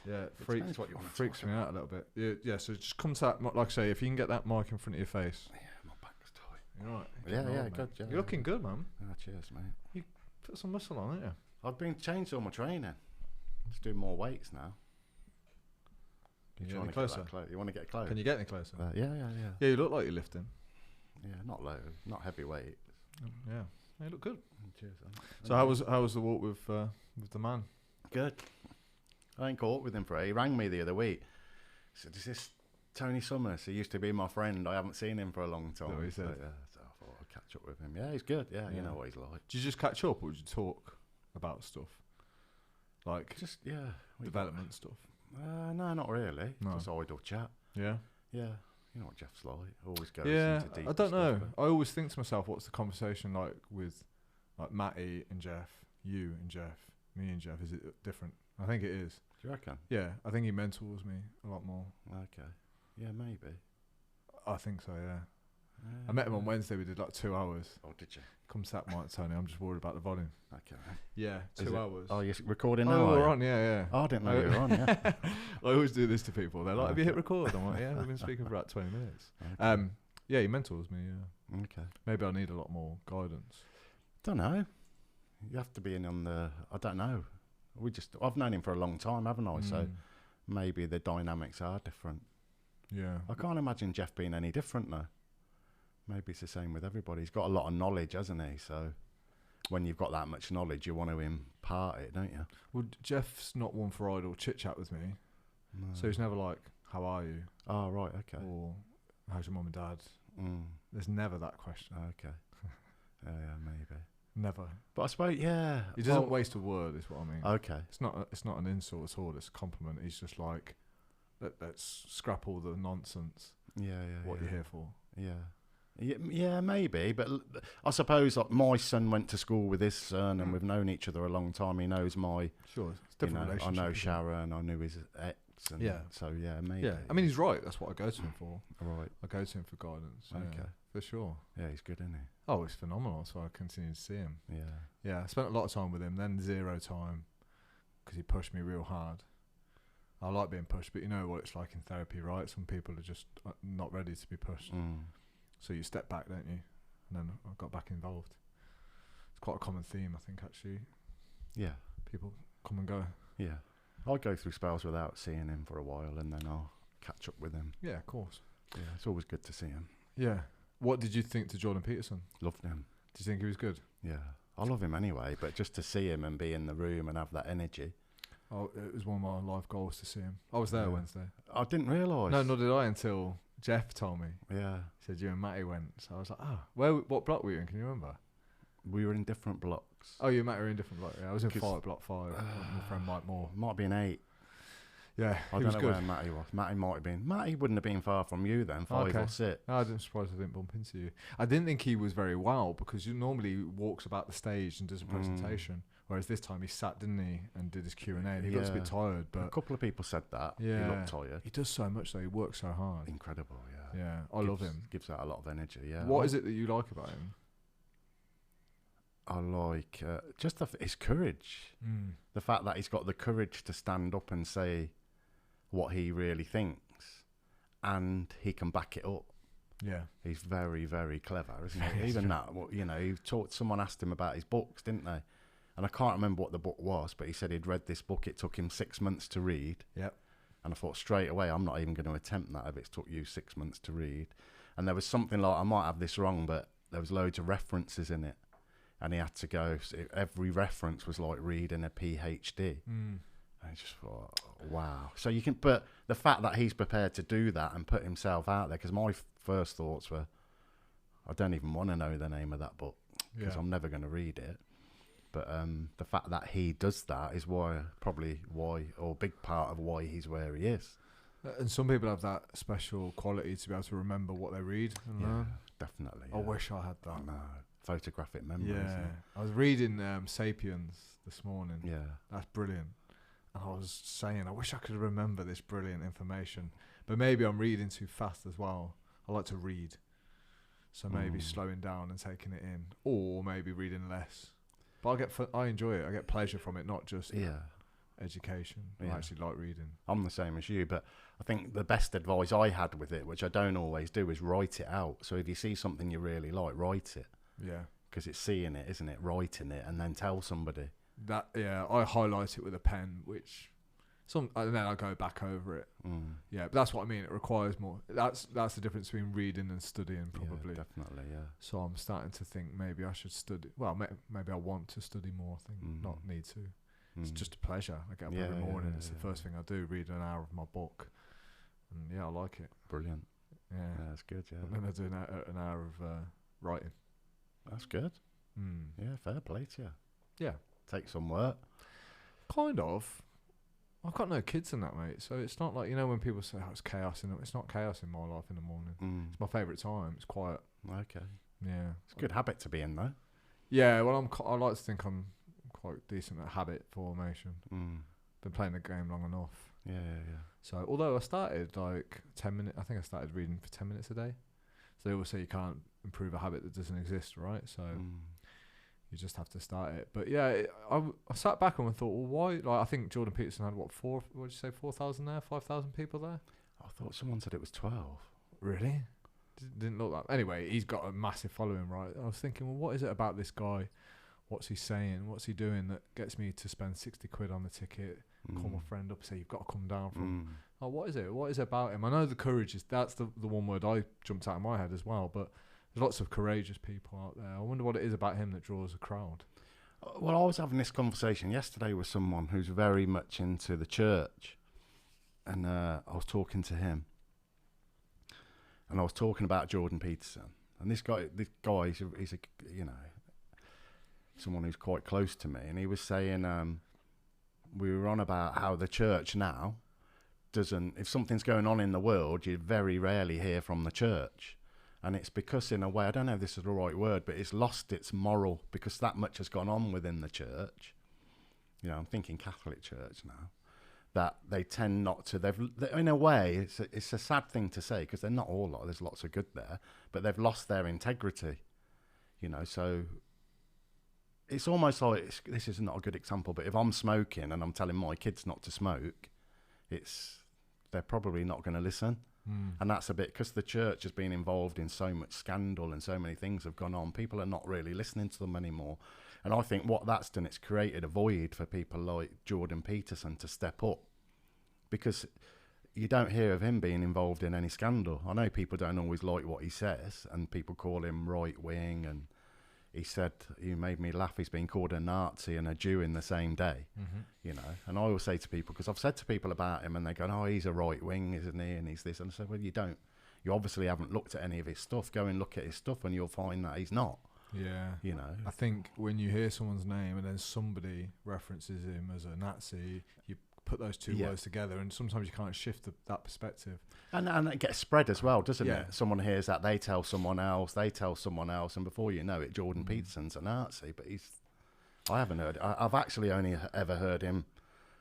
Yeah, Depends what you want to freaks talk me out a little bit. Yeah, so just come to that, like I say, if you can get that mic in front of your face. Yeah, my back's tight. You're right. Yeah, good. Yeah, You're looking good, man. Cheers, mate. You put some muscle on, haven't you? I've been changed all my training. Just doing more weights now. Can you get Trying any to get closer? that You want to get close? Can you get any closer? Yeah. Yeah, you look like you're lifting. Yeah, not low, not heavy weight. Yeah, you look good. Cheers. So how was the walk with the man? Good. I ain't caught up with him for. He rang me the other week. He said, "Is this Tony Summers? He used to be my friend. I haven't seen him for a long time." What he said? So, yeah, so I thought I'd catch up with him. Yeah, he's good. Yeah, you know what he's like. Did you just catch up, or did you talk about stuff like Just development stuff? No, not really. No. Just idle chat. Yeah. Yeah. You know what Jeff's like. Always goes Yeah, into deep I don't know. stuff, I always think to myself, what's the conversation like with like Matty and Jeff, you and Jeff, me and Jeff? Is it different? I think it is. Do you reckon? Yeah, I think he mentors me a lot more. Okay. Yeah, maybe. I think so, yeah. I met him on Wednesday. We did like 2 hours. Oh, did you? Come sat, Mike, Tony. I'm just worried about the volume. Okay. Yeah, 2 hours. Oh, you're recording now? Oh, are we're you? on, yeah. Oh, I didn't know you were on, yeah. I always do this to people. They're like, have you hit record? I'm like, yeah, we've been speaking for about 20 minutes. Okay. Yeah, he mentors me, yeah. Okay. Maybe I need a lot more guidance. Don't know. You have to be in on the... I don't know. I've known him for a long time, haven't I? So maybe the dynamics are different. Yeah. I can't imagine Jeff being any different, though. Maybe it's the same with everybody. He's got a lot of knowledge, hasn't he? So when you've got that much knowledge, you want to impart it, don't you? Well, Jeff's not one for idle chit-chat with me. No. So he's never like, how are you? Oh, right, okay. Or how's your mum and dad? There's never that question. Okay. Yeah, maybe. Never. But I suppose, yeah. He doesn't waste a word, is what I mean. Okay. It's not an insult at all. It's a compliment. He's just like, let's scrap all the nonsense. Yeah. What you're here for. Yeah, maybe. But I suppose like my son went to school with his son, and we've known each other a long time. He knows my. Sure, it's different I relationship. know Sharon. I knew his ex. And So yeah, maybe. Yeah. I mean, he's right. That's what I go to him for. Right. I go to him for guidance. Okay. Yeah, for sure. Yeah, he's good, isn't he? Oh, he's phenomenal. So I continue to see him. Yeah. Yeah, I spent a lot of time with him. Then 0 time because he pushed me real hard. I like being pushed, but you know what it's like in therapy, right? Some people are just not ready to be pushed. So you step back, don't you? And then I got back involved. It's quite a common theme, I think, actually. Yeah. People come and go. Yeah. I'll go through spells without seeing him for a while, and then I'll catch up with him. Yeah, of course. Yeah, it's always good to see him. Yeah. What did you think to Jordan Peterson? Loved him. Did you think he was good? Yeah. I love him anyway, but just to see him and be in the room and have that energy. Oh, it was one of my life goals to see him. I was there Wednesday. I didn't realise. No, nor did I until Jeff told me. Yeah. He said you and Matty went. So I was like, what block were you in? Can you remember? We were in different blocks. Oh, you and Matty were in different blocks. Yeah, I was in block 5. My friend Mike Moore. Might have been 8. Yeah, I don't know where Matty was. Matty might have been. Matty wouldn't have been far from you then, 5 or 6. No, I'm surprised I didn't bump into you. I didn't think he was very well because you normally walks about the stage and does a presentation. Whereas this time he sat, didn't he, and did his Q&A. And he looks a bit tired, but a couple of people said that. Yeah, he looked tired. He does so much though. He works so hard. Incredible, yeah. Yeah, I love him. Gives out a lot of energy. Yeah. What is it that you like about him? I like just his courage. The fact that he's got the courage to stand up and say what he really thinks, and he can back it up. Yeah, he's very, very clever, isn't he? Even that, someone asked him about his books, didn't they? And I can't remember what the book was, but he said he'd read this book. It took him 6 months to read. Yep. And I thought straight away, I'm not even going to attempt that if it's took you 6 months to read. And there was something like, I might have this wrong, but there was loads of references in it. And he had to go, so every reference was like reading a PhD. And I just thought, wow. So you can, but the fact that he's prepared to do that and put himself out there, because my first thoughts were, I don't even want to know the name of that book, because I'm never going to read it. But the fact that he does that is or a big part of why he's where he is. And some people have that special quality to be able to remember what they read. Definitely. I wish I had that. No, photographic memory. Yeah, I was reading *Sapiens* this morning. Yeah, that's brilliant. And I was saying, I wish I could remember this brilliant information, but maybe I'm reading too fast as well. I like to read, so maybe slowing down and taking it in, or maybe reading less. But I enjoy it. I get pleasure from it, not just education. I Yeah. actually like reading. I'm the same as you, but I think the best advice I had with it, which I don't always do, is write it out. So if you see something you really like, write it. Yeah. Because it's seeing it, isn't it? Writing it and then tell somebody. That, yeah, I highlight it with a pen, which and then I go back over it. Yeah, but that's what I mean. It requires more. That's the difference between reading and studying, probably. Yeah, definitely, yeah. So I'm starting to think maybe I should study. Well, maybe I want to study more. I think not need to. It's just a pleasure. I get up every morning. It's the first thing I do. Read an hour of my book, and yeah, I like it. Brilliant. Yeah, that's good. Yeah, and then I do an hour of writing. That's good. Yeah, fair play to you. Yeah, take some work. Kind of. I've got no kids in that, mate. So it's not like, you know, when people say, "Oh, it's chaos," it's not chaos in my life in the morning. It's my favourite time. It's quiet. Okay. Yeah, it's a good habit to be in, though. Yeah, well, I like to think I'm quite decent at habit formation. Been playing the game long enough. Yeah. So although I started like 10 minutes, I think I started reading for 10 minutes a day. So they always say you can't improve a habit that doesn't exist, right? So you just have to start it. But yeah, I sat back and I thought, well, why? Like, I think Jordan Peterson had what did you say, 4,000 there, 5,000 people there? I thought someone said it was 12. Really? Didn't look like. Anyway, he's got a massive following, right? I was thinking, well, what is it about this guy? What's he saying? What's he doing that gets me to spend 60 quid on the ticket? Call my friend up, say you've got to come down from. Oh, what is it? What is it about him? I know the courage is. That's the one word I jumped out of my head as well. But there's lots of courageous people out there. I wonder what it is about him that draws a crowd. Well, I was having this conversation yesterday with someone who's very much into the church, and I was talking to him, and I was talking about Jordan Peterson, and this guy, he's a you know, someone who's quite close to me, and he was saying, we were on about how the church now doesn't, if something's going on in the world, you very rarely hear from the church. And it's because, in a way, I don't know if this is the right word, but it's lost its moral, because that much has gone on within the church. You know, I'm thinking Catholic Church now, that they tend not to. In a way, it's a sad thing to say, because they're not all like. There's lots of good there, but they've lost their integrity. You know, so it's almost like this is not a good example, but if I'm smoking and I'm telling my kids not to smoke, they're probably not going to listen. And that's a bit, because the church has been involved in so much scandal and so many things have gone on, people are not really listening to them anymore. And I think what that's done, it's created a void for people like Jordan Peterson to step up, because you don't hear of him being involved in any scandal. I know people don't always like what he says, and people call him right wing, and he said, "You made me laugh, he's been called a Nazi and a Jew in the same day." You know, and I always say to people, because I've said to people about him and they go, "Oh, he's a right wing, isn't he? And he's this." And I said, "Well, you obviously haven't looked at any of his stuff. Go and look at his stuff and you'll find that he's not." Yeah. You know, I think when you hear someone's name and then somebody references him as a Nazi, you put those two words together, and sometimes you can't shift that perspective. And it gets spread as well, doesn't it? Someone hears that, they tell someone else, and before you know it, Jordan Peterson's a Nazi. But I haven't heard. I've actually only ever heard him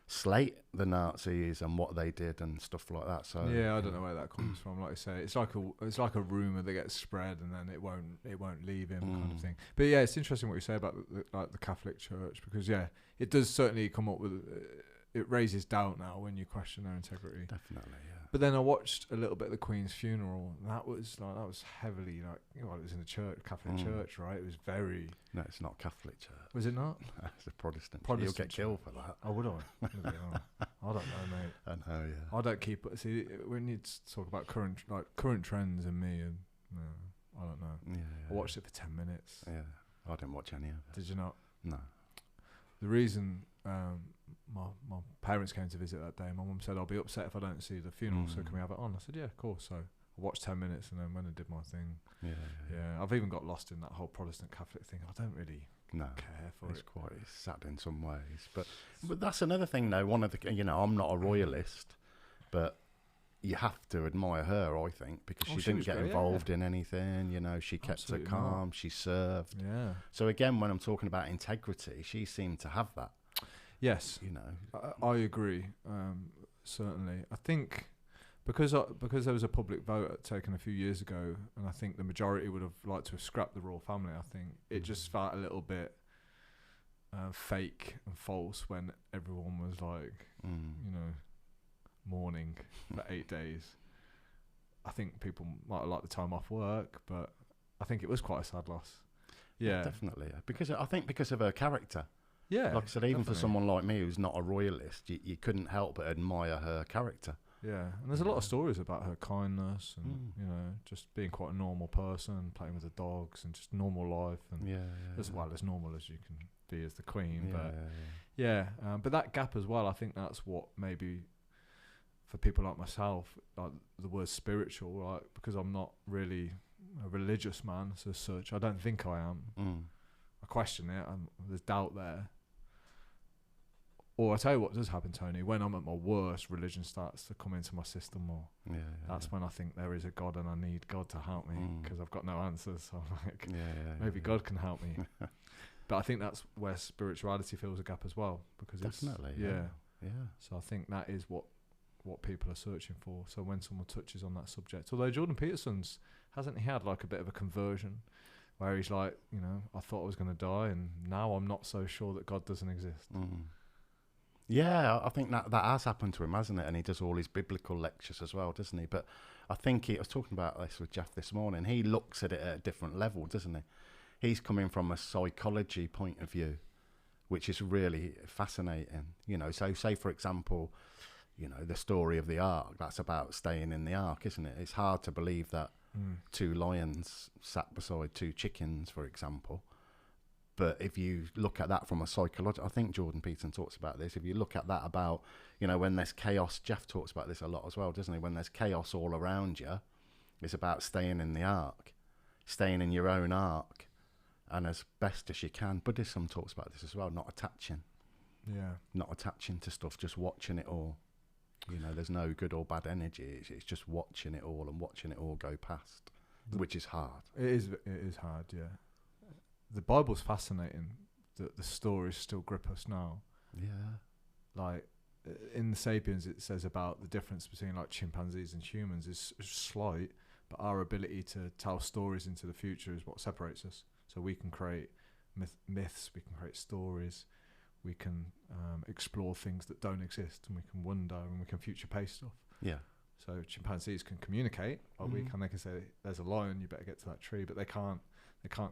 slate the Nazis and what they did and stuff like that. So yeah, I don't know where that comes from. Like I say, it's like a rumor that gets spread and then it won't leave him, kind of thing. But yeah, it's interesting what you say about the Catholic Church, because it does certainly come up with. It raises doubt now when you question their integrity. Definitely, yeah. But then I watched a little bit of the Queen's funeral, and that was heavily it was in the church, Catholic Church, right? It was very. No, it's not Catholic Church. Was it not? It's a Protestant. You'll get killed for that. Oh, would I? I don't know, mate. I know, yeah. I don't keep. See, we need to talk about current trends in me, and I don't know. Yeah, I watched it for 10 minutes. Yeah, I didn't watch any of it. Did you not? No. The reason my parents came to visit that day, my mum said, "I'll be upset if I don't see the funeral, so can we have it on?" I said, "Yeah, of course." So I watched 10 minutes and then went and did my thing. Yeah. I've even got lost in that whole Protestant Catholic thing. I don't really care for it. It's quite sad in some ways. But that's another thing, though. One of the, I'm not a royalist, but you have to admire her, I think, because she didn't get involved in anything. She kept her calm. She served. Yeah. So again, when I'm talking about integrity, she seemed to have that. Yes. I agree. Certainly, I think because there was a public vote taken a few years ago, and I think the majority would have liked to have scrapped the royal family. I think it just felt a little bit fake and false when everyone was like, you know, mourning for 8 days. I think people might have liked the time off work, but I think it was quite a sad loss. Yeah, definitely. Because I think because of her character. Yeah, like I said, even for someone like me who's not a royalist, you couldn't help but admire her character. Yeah, and there's a lot of stories about her kindness and you know, just being quite a normal person, playing with the dogs and just normal life, and as well as normal as you can be as the queen. But that gap as well, I think that's what maybe for people like myself, like the word spiritual, right? Because I'm not really a religious man as such. I don't think I am. I question it. There's doubt there. Or I tell you what does happen, Tony, when I'm at my worst, religion starts to come into my system more. That's when I think there is a God and I need God to help me because I've got no answers. So I'm like, maybe God can help me. But I think that's where spirituality fills a gap as well, because definitely, So I think that is what people are searching for. So when someone touches on that subject, although Jordan Peterson's, hasn't he had like a bit of a conversion where he's like, you know, I thought I was going to die and now I'm not so sure that God doesn't exist. Yeah, I think that has happened to him, hasn't it? And he does all his biblical lectures as well, doesn't he? But I think I was talking about this with Jeff this morning. He looks at it at a different level, doesn't he? He's coming from a psychology point of view, which is really fascinating. You know, so say, for example, you know, the story of the ark, that's about staying in the ark, isn't it? It's hard to believe that 2 lions sat beside 2 chickens, for example. But if you look at that from a psychological, I think Jordan Peterson talks about this. If you look at that about, you know, when there's chaos, Jeff talks about this a lot as well, doesn't he? When there's chaos all around you, it's about staying in the ark, staying in your own ark, and as best as you can. Buddhism talks about this as well, not attaching to stuff, just watching it all. You know, there's no good or bad energy. It's just watching it all and watching it all go past, which is hard. It is hard, yeah. The Bible's fascinating that the stories still grip us now. Yeah. Like in the Sapiens, it says about the difference between like chimpanzees and humans is slight, but our ability to tell stories into the future is what separates us. So we can create myths, we can create stories, we can explore things that don't exist, and we can wonder, and we can future pace stuff. Yeah. So chimpanzees can communicate like we can. They can say, there's a lion, you better get to that tree, but they can't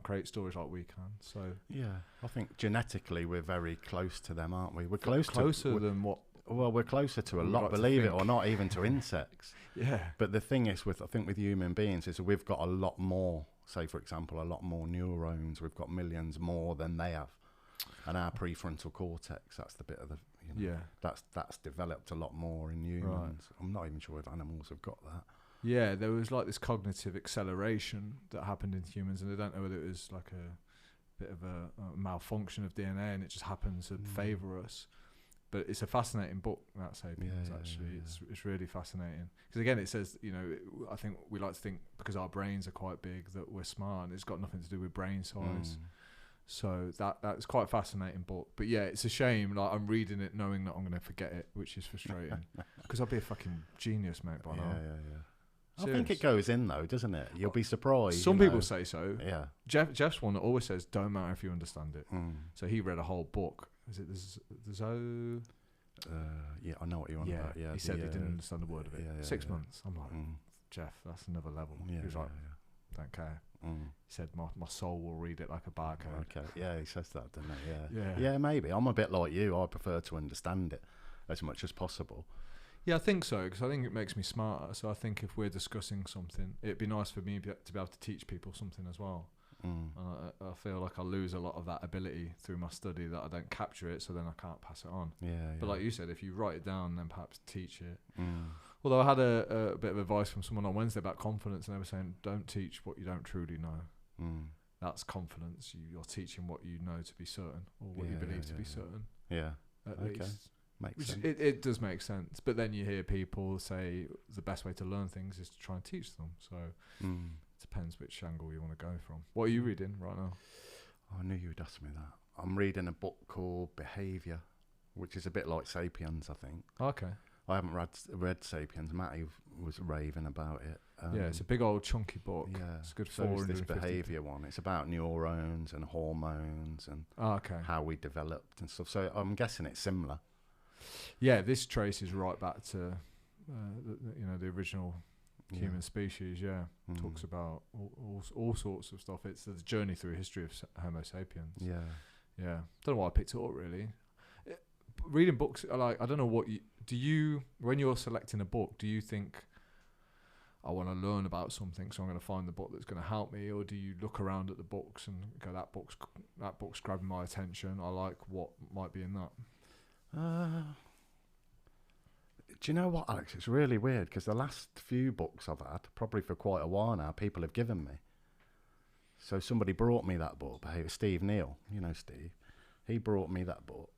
create stories like we can. So yeah, I think genetically we're very close to them, aren't we? We're closer than what? Well, we're closer to a lot, believe it or not, even to insects. Yeah. But the thing is, I think with human beings is we've got a lot more. Say, for example, a lot more neurons. We've got millions more than they have, and our prefrontal cortex. That's the bit of the that's developed a lot more in humans. Right. I'm not even sure if animals have got that. Yeah, there was like this cognitive acceleration that happened in humans, and I don't know whether it was like a bit of a malfunction of DNA and it just happened to favour us. But it's a fascinating book, that Sapiens, actually. It's really fascinating. Because again, it says, you know, I think we like to think because our brains are quite big that we're smart, and it's got nothing to do with brain size. So that's quite a fascinating book. But yeah, it's a shame. Like I'm reading it knowing that I'm going to forget it, which is frustrating. Because I'll be a fucking genius, mate, by now. I think it goes in though, doesn't it? You'll be surprised. Some people say so. Yeah. Jeff's one that always says, "Don't matter if you understand it." So he read a whole book. Is it the Zoe? Yeah, I know what you're on about. Yeah, he said he didn't understand a word of it. 6 months. I'm like, Jeff, that's another level. Yeah, he was like, don't care. He said, my soul will read it like a barcode. Okay. Yeah, he says that, doesn't he? Yeah, maybe. I'm a bit like you. I prefer to understand it as much as possible. Yeah, I think so, because I think it makes me smarter. So I think if we're discussing something, it'd be nice for me to be able to teach people something as well. I feel like I lose a lot of that ability through my study, that I don't capture it, so then I can't pass it on. But like you said, if you write it down, then perhaps teach it. Although I had a bit of advice from someone on Wednesday about confidence, and they were saying, don't teach what you don't truly know. That's confidence. You're teaching what you know to be certain, or what you believe to be certain. Yeah. At least. Makes sense. It does make sense. But then you hear people say the best way to learn things is to try and teach them. So it depends which angle you want to go from. What are you reading right now? I knew you would ask me that. I'm reading a book called Behaviour, which is a bit like Sapiens, I think. Okay. I haven't read Sapiens. Matty was raving about it. Yeah, it's a big old chunky book. Yeah, it's good. So is this behaviour one. It's about neurons and hormones and how we developed and stuff. So I'm guessing it's similar. Yeah, this traces right back to the original human species. Yeah, talks about all sorts of stuff. It's the journey through history of Homo sapiens. Yeah. Don't know why I picked it up really. Reading books, I don't know what you when you're selecting a book, do you think I want to learn about something, so I'm going to find the book that's going to help me, or do you look around at the books and go, that book's grabbing my attention, I like what might be in that? Do you know what, Alex? It's really weird because the last few books I've had, probably for quite a while now, people have given me. So somebody brought me that book, Steve Neal, you know Steve. He brought me that book,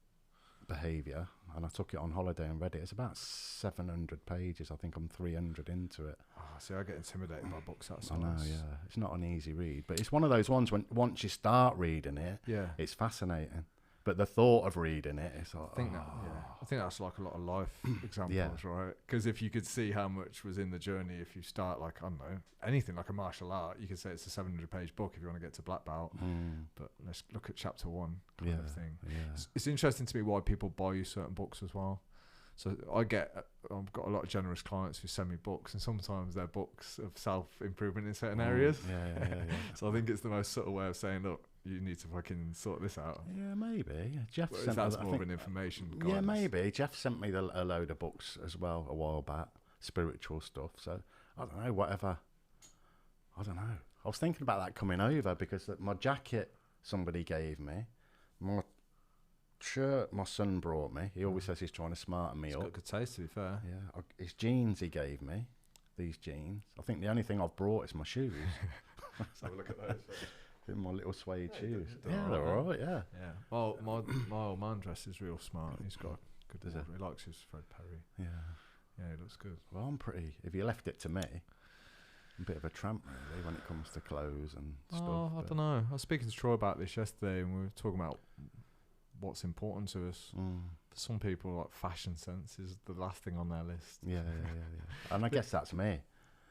Behaviour, and I took it on holiday and read it. It's about 700 pages. I think I'm 300 into it. See, I get intimidated by books that size. I know, yeah. It's not an easy read, but it's one of those ones when once you start reading it, it's fascinating. But the thought of reading it, it's like, I think that's like a lot of life examples, right? Because if you could see how much was in the journey, if you start like, I don't know, anything like a martial art, you could say it's a 700-page book if you want to get to black belt. But let's look at chapter 1 kind of thing. Yeah. It's interesting to me why people buy you certain books as well. So I've got a lot of generous clients who send me books, and sometimes they're books of self-improvement in certain areas. So I think it's the most subtle way of saying, look, you need to fucking sort this out. Yeah, maybe. Yeah, Jeff sent that's more of an information guidance. Yeah, maybe. Jeff sent me a load of books as well a while back, spiritual stuff. So I don't know, whatever. I don't know. I was thinking about that coming over because my jacket somebody gave me, my shirt my son brought me. He always says he's trying to smarten me up. Got good taste, to be fair. Yeah, his jeans he gave me. These jeans. I think the only thing I've brought is my shoes. Let's have a look at those. In my little suede shoes. They're all right, yeah. Well, my old man dresses real smart. He's got good order. He likes his Fred Perry. Yeah, he looks good. Well, I'm pretty, if you left it to me, I'm a bit of a tramp really when it comes to clothes and stuff. I don't know. I was speaking to Troy about this yesterday, and we were talking about what's important to us. For some people, like fashion sense is the last thing on their list. Yeah. And I guess that's me.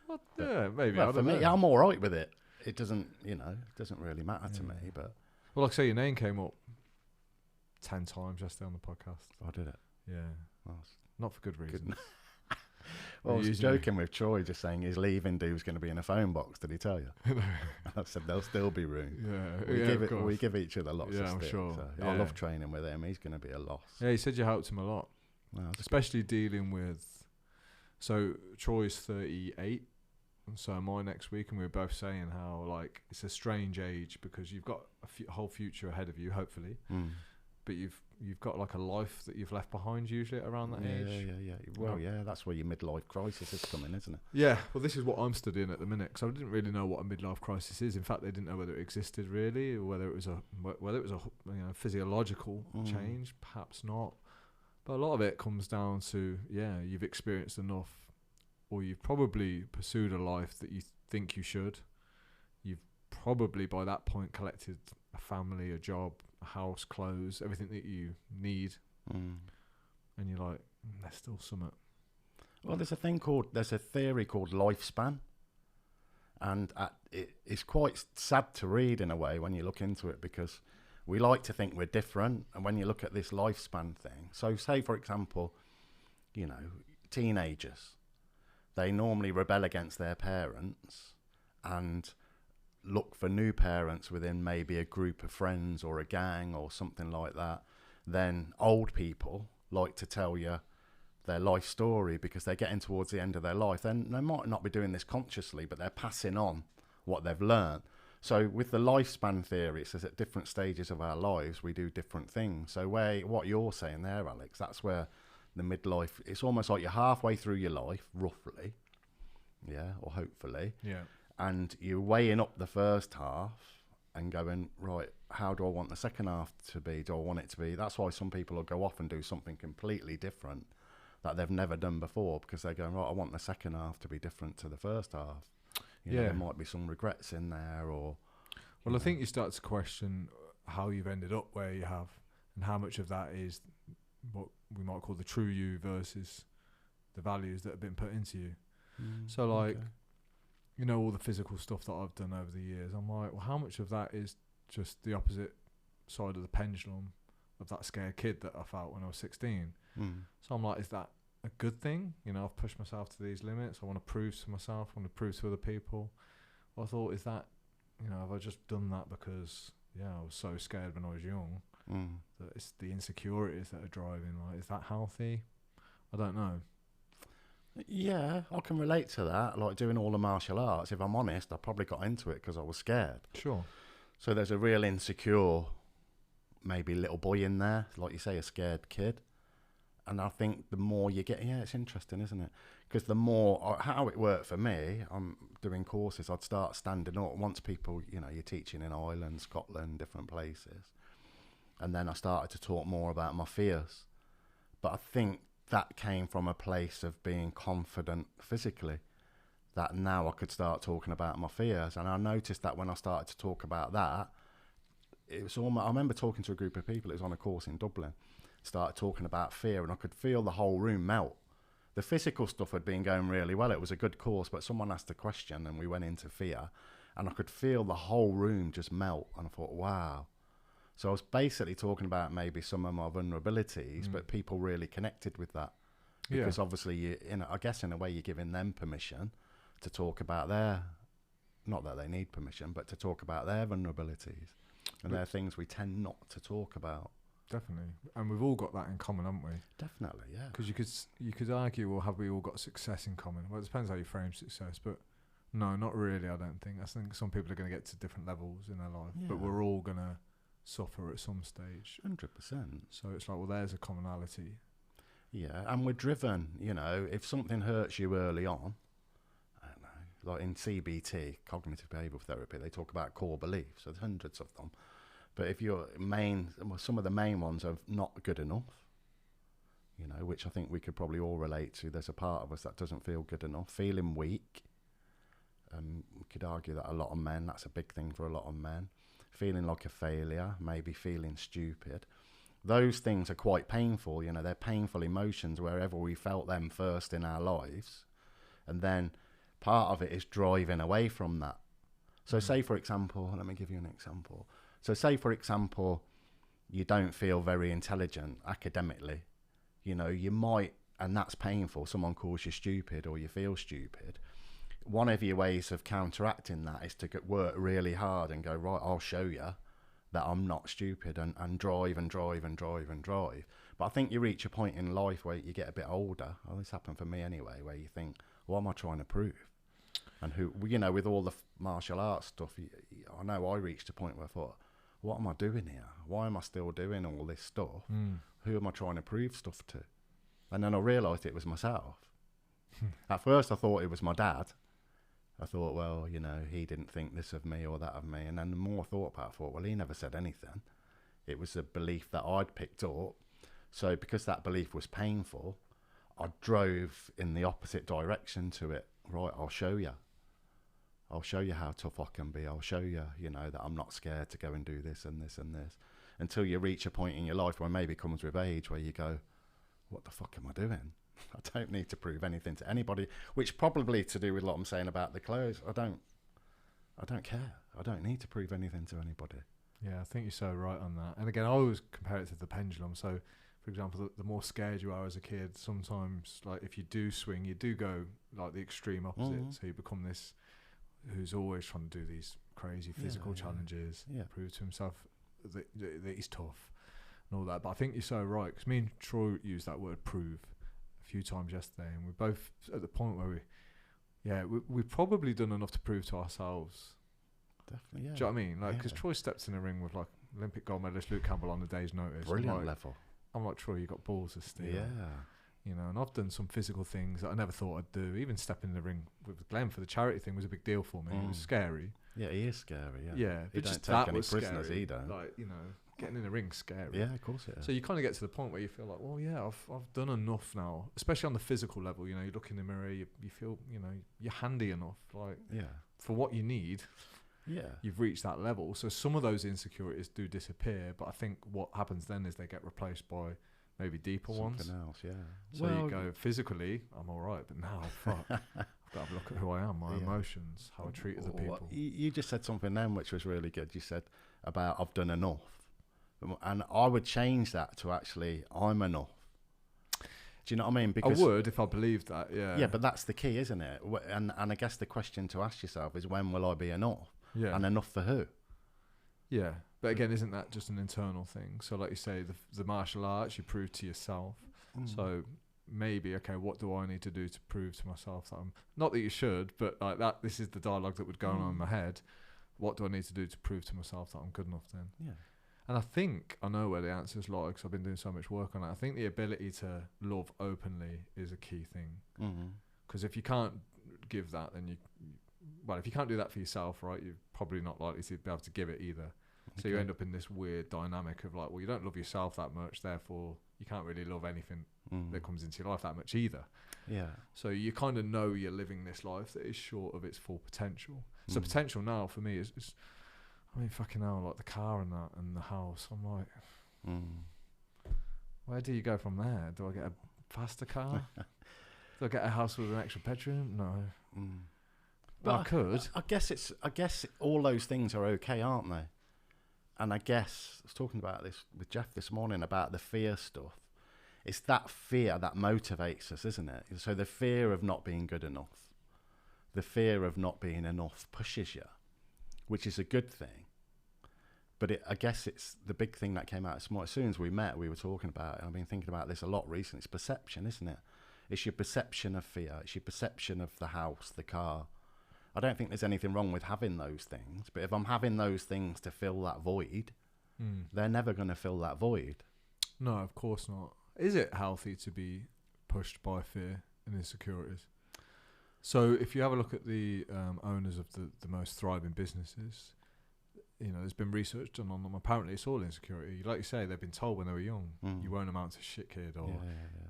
Well, yeah, maybe. Well, for me, I'm all right with it. It doesn't, it doesn't really matter to me. But well, like I say, your name came up 10 times yesterday on the podcast. I did it. Yeah. Well, not for good reason. Well, I was joking with Troy, just saying his leaving dude's going to be in a phone box. Did he tell you? And I said there'll still be room. We give each other lots of stick. Sure. So I love training with him. He's going to be a loss. Yeah, he said you helped him a lot, especially dealing with. So Troy's 38. And so am I next week, and we were both saying how like it's a strange age because you've got a whole future ahead of you, hopefully, but you've got like a life that you've left behind usually around that age. Yeah. Well, that's where your midlife crisis is coming, isn't it? Yeah. Well, this is what I'm studying at the minute because I didn't really know what a midlife crisis is. In fact, they didn't know whether it existed really, or whether it was a physiological change. Perhaps not. But a lot of it comes down to you've experienced enough. Or you've probably pursued a life that you think you should. You've probably by that point collected a family, a job, a house, clothes, everything that you need. And you're like, there's still something. Well, there's a theory called lifespan. And it's quite sad to read in a way when you look into it because we like to think we're different. And when you look at this lifespan thing, so say, for example, teenagers. They normally rebel against their parents and look for new parents within maybe a group of friends or a gang or something like that. Then old people like to tell you their life story because they're getting towards the end of their life. Then they might not be doing this consciously, but they're passing on what they've learned. So with the lifespan theory, it says at different stages of our lives, we do different things. So what you're saying there, Alex, that's where the midlife, it's almost like you're halfway through your life, roughly, or hopefully, and you're weighing up the first half and going, right, how do I want the second half to be? Do I want it to be? That's why some people will go off and do something completely different that they've never done before because they're going, right, I want the second half to be different to the first half. There might be some regrets in there or... Well, I think you start to question how you've ended up where you have and how much of that is what we might call the true you versus the values that have been put into you. So like, you know, all the physical stuff that I've done over the years, I'm like, well, how much of that is just the opposite side of the pendulum of that scared kid that I felt when I was 16? So I'm like, is that a good thing? You know, I've pushed myself to these limits. I want to prove to myself, I want to prove to other people. I thought, is that, you know, have I just done that because, I was so scared when I was young that it's the insecurities that are driving? Like, is that healthy? I don't know. Yeah, I can relate to that. Like doing all the martial arts, if I'm honest, I probably got into it because I was scared. Sure. So there's a real insecure, maybe little boy in there, like you say, a scared kid. And I think the more you get, it's interesting, isn't it? Because the more, how it worked for me, I'm doing courses, I'd start standing up. Once people, you know, you're teaching in Ireland, Scotland, different places. And then I started to talk more about my fears. But I think that came from a place of being confident physically, that now I could start talking about my fears. And I noticed that when I started to talk about that, it was almost, I remember talking to a group of people, it was on a course in Dublin, started talking about fear, and I could feel the whole room melt. The physical stuff had been going really well. It was a good course, but someone asked a question and we went into fear, and I could feel the whole room just melt. And I thought, wow. So I was basically talking about maybe some of my vulnerabilities, but people really connected with that. Because obviously, I guess in a way you're giving them permission to talk about their, not that they need permission, but to talk about their vulnerabilities. And they're things we tend not to talk about. Definitely. And we've all got that in common, haven't we? Definitely, yeah. Because you could argue, well, have we all got success in common? Well, it depends how you frame success, but no, not really, I don't think. I think some people are going to get to different levels in their life, but we're all going to suffer at some stage. 100%. So it's like, well, there's a commonality. Yeah, and we're driven, you know, if something hurts you early on, I don't know, like in CBT, cognitive behavioural therapy, they talk about core beliefs, so there's hundreds of them. But if some of the main ones are not good enough, you know, which I think we could probably all relate to. There's a part of us that doesn't feel good enough, feeling weak. We could argue that a lot of men, that's a big thing for a lot of men. Feeling like a failure, maybe feeling stupid. Those things are quite painful, you know, they're painful emotions wherever we felt them first in our lives. And then part of it is driving away from that. So say, for example, let me give you an example. So say, for example, you don't feel very intelligent academically. You know, you might, and that's painful, someone calls you stupid or you feel stupid. One of your ways of counteracting that is to work really hard and go, right, I'll show you that I'm not stupid, and drive and drive and drive and drive. But I think you reach a point in life where you get a bit older, well, this happened for me anyway, where you think, what am I trying to prove? And who, you know, with all the martial arts stuff, I know I reached a point where I thought, what am I doing here? Why am I still doing all this stuff? Who am I trying to prove stuff to? And then I realised it was myself. At first I thought it was my dad. I thought, well, you know, he didn't think this of me or that of me. And then the more I thought about it, I thought, well, he never said anything. It was a belief that I'd picked up. So because that belief was painful, I drove in the opposite direction to it. Right, I'll show you. I'll show you how tough I can be. I'll show you, you know, that I'm not scared to go and do this and this and this. Until you reach a point in your life where maybe comes with age where you go, what the fuck am I doing? I don't need to prove anything to anybody, which probably to do with what I'm saying about the clothes. I don't care. I don't need to prove anything to anybody. Yeah, I think you're so right on that. And again, I always compare it to the pendulum. So, for example, the more scared you are as a kid, sometimes, like, if you do swing, you do go, like, the extreme opposite. So you become this who's always trying to do these crazy physical challenges, prove to himself that he's tough and all that. But I think you're so right, because me and Troy used that word prove a few times yesterday, and we're both at the point where we've probably done enough to prove to ourselves. Definitely, yeah. Do you know what I mean? Like, because Troy steps in the ring with, like, Olympic gold medalist Luke Campbell on a day's notice. Brilliant level. I'm like, Troy, you got balls of steel. Yeah. You know, and I've done some physical things that I never thought I'd do. Even stepping in the ring with Glenn for the charity thing was a big deal for me. It was scary. Yeah, he is scary, yeah. Yeah, he but don't just take that any was prisoners, scary. he don't. Like, you know, getting in the ring's scary. Yeah, of course it is. So you kind of get to the point where you feel like, well, yeah, I've done enough now, especially on the physical level. You know, you look in the mirror, you feel, you know, you're handy enough, like, for what you need. Yeah. You've reached that level. So some of those insecurities do disappear, but I think what happens then is they get replaced by maybe deeper ones. Something else, yeah. So you go, physically, I'm all right, but now, fuck, I've got to have a look at who I am, my emotions, how I treat other people. You just said something then which was really good. You said about I've done enough. And I would change that to actually, I'm enough. Do you know what I mean? Because I would if I believed that, yeah. Yeah, but that's the key, isn't it? And I guess the question to ask yourself is, when will I be enough? Yeah. And enough for who? Yeah. But again, isn't that just an internal thing? So like you say, the martial arts, you prove to yourself. So maybe, okay, what do I need to do to prove to myself that I'm... Not that you should, but like that, this is the dialogue that would go on in my head. What do I need to do to prove to myself that I'm good enough then? Yeah. And I think I know where the answers lie because I've been doing so much work on it. I think the ability to love openly is a key thing. Because if you can't give that, then if you can't do that for yourself, right, you're probably not likely to be able to give it either. Okay. So you end up in this weird dynamic of like, well, you don't love yourself that much, therefore you can't really love anything that comes into your life that much either. Yeah. So you kind of know you're living this life that is short of its full potential. So potential now for me is I mean, fucking hell, like the car and that and the house. I'm like, where do you go from there? Do I get a faster car? Do I get a house with an extra bedroom? No. But I could. I guess all those things are okay, aren't they? And I guess I was talking about this with Jeff this morning about the fear stuff. It's that fear that motivates us, isn't it? So the fear of not being good enough, the fear of not being enough pushes you, which is a good thing. But I guess it's the big thing that came out this morning. As soon as we met, we were talking about it. And I've been thinking about this a lot recently. It's perception, isn't it? It's your perception of fear. It's your perception of the house, the car. I don't think there's anything wrong with having those things. But if I'm having those things to fill that void, they're never going to fill that void. No, of course not. Is it healthy to be pushed by fear and insecurities? So if you have a look at the owners of the most thriving businesses, you know, there's been research done on them. Apparently, it's all insecurity. Like you say, they've been told when they were young, you won't amount to shit, kid, or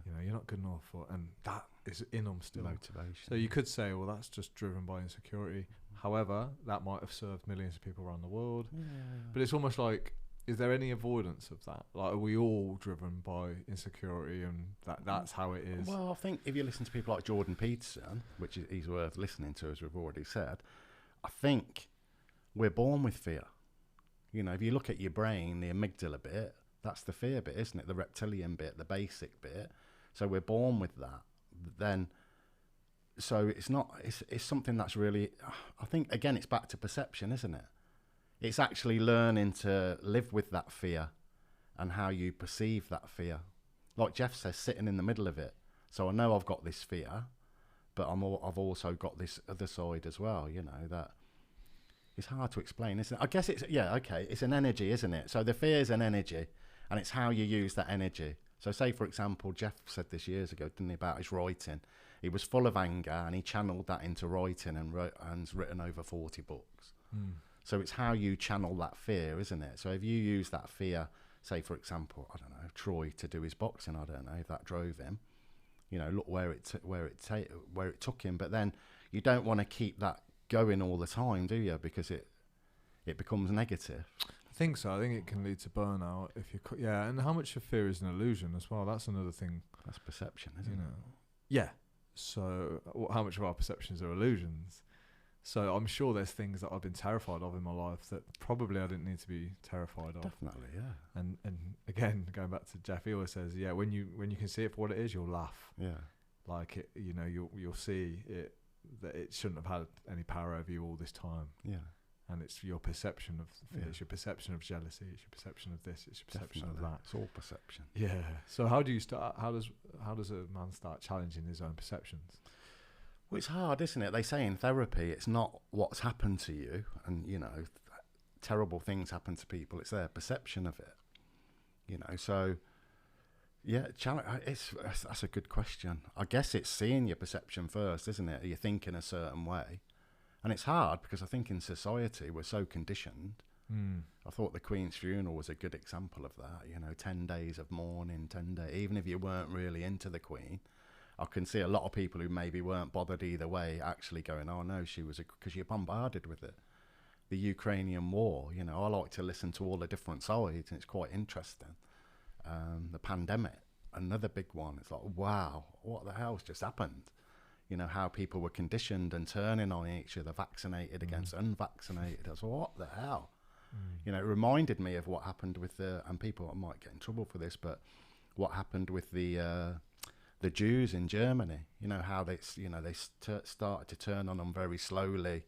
you know, you're not good enough, and that is in them still. Motivation. So you could say, well, that's just driven by insecurity. However, that might have served millions of people around the world. But it's almost like, is there any avoidance of that? Like, are we all driven by insecurity, and that's how it is? Well, I think if you listen to people like Jordan Peterson, which he's worth listening to, as we've already said, I think we're born with fear. You know, if you look at your brain, the amygdala bit, that's the fear bit, isn't it? The reptilian bit, the basic bit. So we're born with that. Then, so it's not, it's something that's really, I think, again, it's back to perception, isn't it? It's actually learning to live with that fear and how you perceive that fear. Like Jeff says, sitting in the middle of it. So I know I've got this fear, but I've also got this other side as well, you know, that it's hard to explain, isn't it? I guess it's, it's an energy, isn't it? So the fear is an energy, and it's how you use that energy. So say, for example, Jeff said this years ago, didn't he, about his writing. He was full of anger, and he channeled that into writing and's written over 40 books. So it's how you channel that fear, isn't it? So if you use that fear, say, for example, I don't know, Troy to do his boxing, I don't know, if that drove him, you know, look where it took him. But then you don't want to keep that going all the time, do you? Because it becomes negative. I think so. I think it can lead to burnout if you and how much of fear is an illusion as well. That's another thing. That's perception, isn't it? Yeah. So how much of our perceptions are illusions? So I'm sure there's things that I've been terrified of in my life that probably I didn't need to be terrified of. Definitely, yeah. And again, going back to Jeff, he always says, when you can see it for what it is, you'll laugh. Yeah. Like it, you know, you'll see it, that it shouldn't have had any power over you all this time. Yeah. And it's your perception of fear, it's your perception of jealousy, it's your perception of this, it's your perception of that. It's all perception. Yeah. So how do you start? How does a man start challenging his own perceptions? Well, it's hard, isn't it? They say in therapy, it's not what's happened to you, and you know, terrible things happen to people. It's their perception of it. You know, so. Yeah, that's a good question. I guess it's seeing your perception first, isn't it? You think in a certain way. And it's hard because I think in society we're so conditioned. I thought the Queen's funeral was a good example of that. You know, 10 days of mourning, 10 days. Even if you weren't really into the Queen, I can see a lot of people who maybe weren't bothered either way actually going, oh no, she was, because you're bombarded with it. The Ukrainian war, you know, I like to listen to all the different sides, and it's quite interesting. The pandemic, another big one. It's like, wow, what the hell's just happened? You know, how people were conditioned and turning on each other, vaccinated against unvaccinated. I was like, what the hell? You know, it reminded me of what happened with and people might get in trouble for this, but what happened with the Jews in Germany. You know, how they started to turn on them very slowly,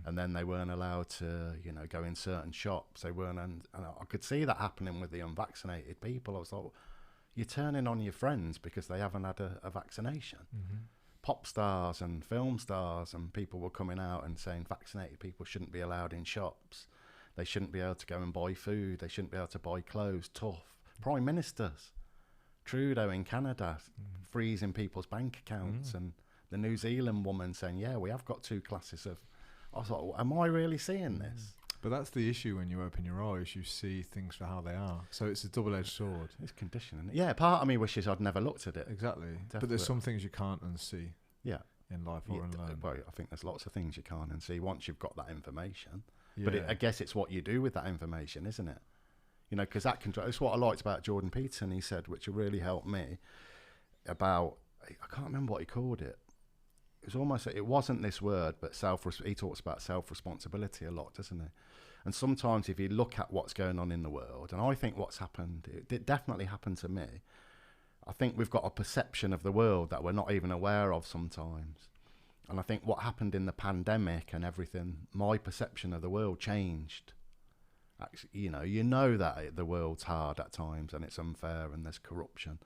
and then they weren't allowed to, you know, go in certain shops. They weren't, and I could see that happening with the unvaccinated people. I was like, you're turning on your friends because they haven't had a vaccination. Pop stars and film stars and people were coming out and saying vaccinated people shouldn't be allowed in shops. They shouldn't be able to go and buy food. They shouldn't be able to buy clothes. Tough. Prime ministers. Trudeau in Canada freezing people's bank accounts, and the New Zealand woman saying, yeah, we have got 2 classes of... I was like, am I really seeing this? But that's the issue when you open your eyes, you see things for how they are. So it's a double-edged sword. It's conditioning. Yeah, part of me wishes I'd never looked at it. Exactly. Definitely. But there's some things you can't unsee. Yeah. In life or in learn. Well, I think there's lots of things you can't unsee once you've got that information. Yeah. But I guess it's what you do with that information, isn't it? You know, because that's what I liked about Jordan Peterson, he said, which really helped me, about, I can't remember what he called it. It was almost, it wasn't this word, but he talks about self-responsibility a lot, doesn't he? And sometimes if you look at what's going on in the world, and I think what's happened, it definitely happened to me, I think we've got a perception of the world that we're not even aware of sometimes. And I think what happened in the pandemic and everything, my perception of the world changed. Actually, you know that the world's hard at times and it's unfair and there's corruption.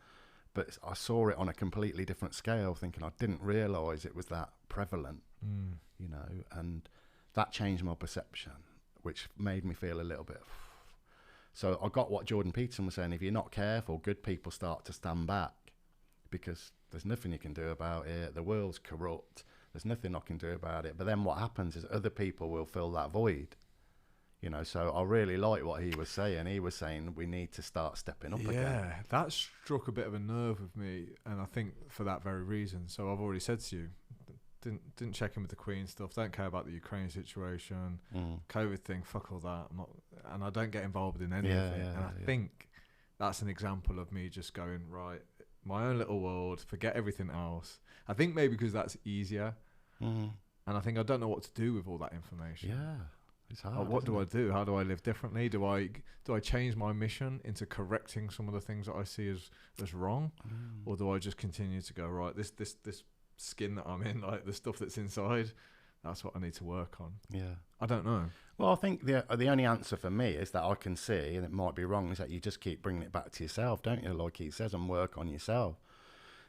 But I saw it on a completely different scale, thinking I didn't realise it was that prevalent, you know, and that changed my perception, which made me feel a little bit... So I got what Jordan Peterson was saying, if you're not careful, good people start to stand back because there's nothing you can do about it. The world's corrupt. There's nothing I can do about it. But then what happens is other people will fill that void. You know, so I really like what he was saying. He was saying we need to start stepping up again. Yeah, that struck a bit of a nerve with me, and I think for that very reason. So I've already said to you, didn't check in with the Queen stuff. Don't care about the Ukraine situation, COVID thing. Fuck all that. I'm not, and I don't get involved in any of it. And I think that's an example of me just going right, my own little world. Forget everything else. I think maybe because that's easier, and I think I don't know what to do with all that information. Yeah. It's hard, what do I do? How do I live differently? Do I change my mission into correcting some of the things that I see as wrong, or do I just continue to go right? This skin that I'm in, like the stuff that's inside, that's what I need to work on. Yeah, I don't know. Well, I think the only answer for me is that I can see, and it might be wrong, is that you just keep bringing it back to yourself, don't you? Like he says, and work on yourself.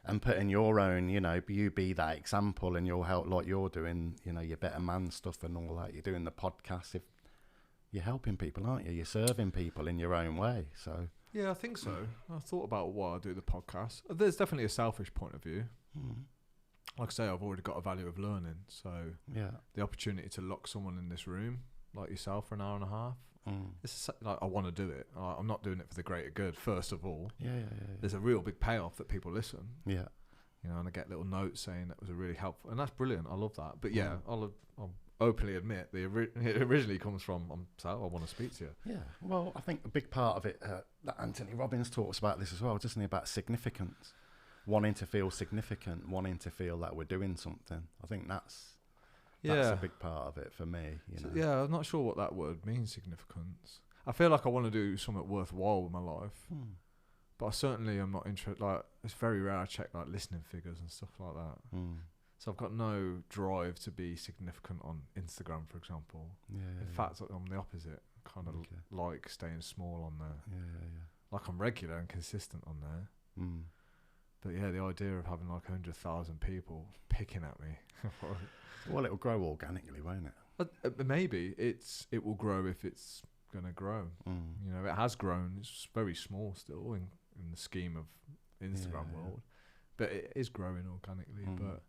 And put in your own, you know, you be that example and you'll help, like you're doing, you know, your better man stuff and all that. You're doing the podcast. If you're helping people, aren't you? You're serving people in your own way. So yeah, I think so. I thought about why I do the podcast. There's definitely a selfish point of view. Like I say, I've already got a value of learning. So yeah, the opportunity to lock someone in this room like yourself for an hour and a half. It's like I want to do it. I'm not doing it for the greater good. First of all, there's a real big payoff that people listen. Yeah, you know, and I get little notes saying that was a really helpful, and that's brilliant. I love that. But yeah, I'll openly admit it originally comes from Sal. I want to speak to you. Yeah, well, I think a big part of it that Anthony Robbins talks about this as well, doesn't he? About significance, wanting to feel significant, wanting to feel that we're doing something. I think that's a big part of it for me. You know? Yeah, I'm not sure what that word means, significance. I feel like I want to do something worthwhile with my life, but I certainly am not interested. Like, it's very rare I check like listening figures and stuff like that. So I've got no drive to be significant on Instagram, for example. In fact, I'm the opposite. I kind of like staying small on there. Like I'm regular and consistent on there. But yeah, the idea of having like 100,000 people picking at me. Well, it'll grow organically, won't it? Maybe it will grow if it's going to grow. You know, it has grown. It's very small still in the scheme of Instagram world, but it is growing organically. But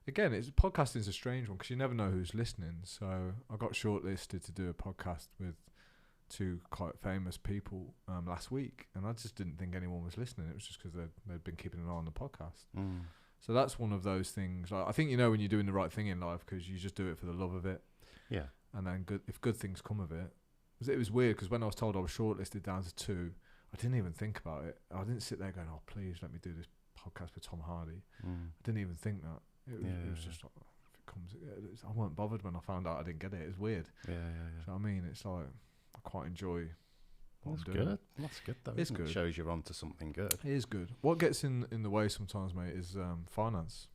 again, podcasting is a strange one because you never know who's listening. So I got shortlisted to do a podcast with 2 quite famous people last week, and I just didn't think anyone was listening. It was just because they'd been keeping an eye on the podcast. So that's one of those things. Like, I think you know when you're doing the right thing in life because you just do it for the love of it. Yeah. And then if good things come of it. It was weird because when I was told I was shortlisted down to 2, I didn't even think about it. I didn't sit there going, oh, please let me do this podcast with Tom Hardy. I didn't even think that. It was just like, if it comes, I weren't bothered when I found out I didn't get it. It's weird. Yeah. So I mean, it's like, I quite enjoy what That's I'm doing. good. That's good though. It's Isn't good. It shows you're onto something good. It is good. What gets in the way sometimes, mate, is finance.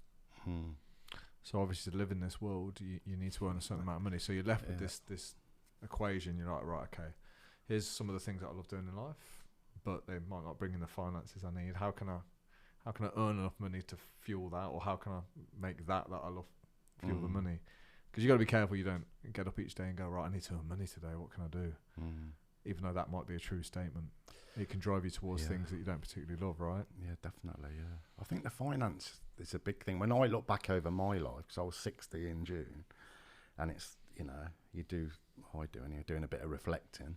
So obviously to live in this world, you need to earn a certain amount of money. So you're left with this equation. You're like, right, okay, here's some of the things that I love doing in life, but they might not bring in the finances I need. How can I earn enough money to fuel that, or how can I make that I love fuel the money? Because you got to be careful you don't get up each day and go, right, I need to earn money today. What can I do? Even though that might be a true statement, it can drive you towards things that you don't particularly love, right? Yeah, definitely. Yeah, I think the finance is a big thing. When I look back over my life, because I was 60 in June, and it's, you know, I do, and you're doing a bit of reflecting.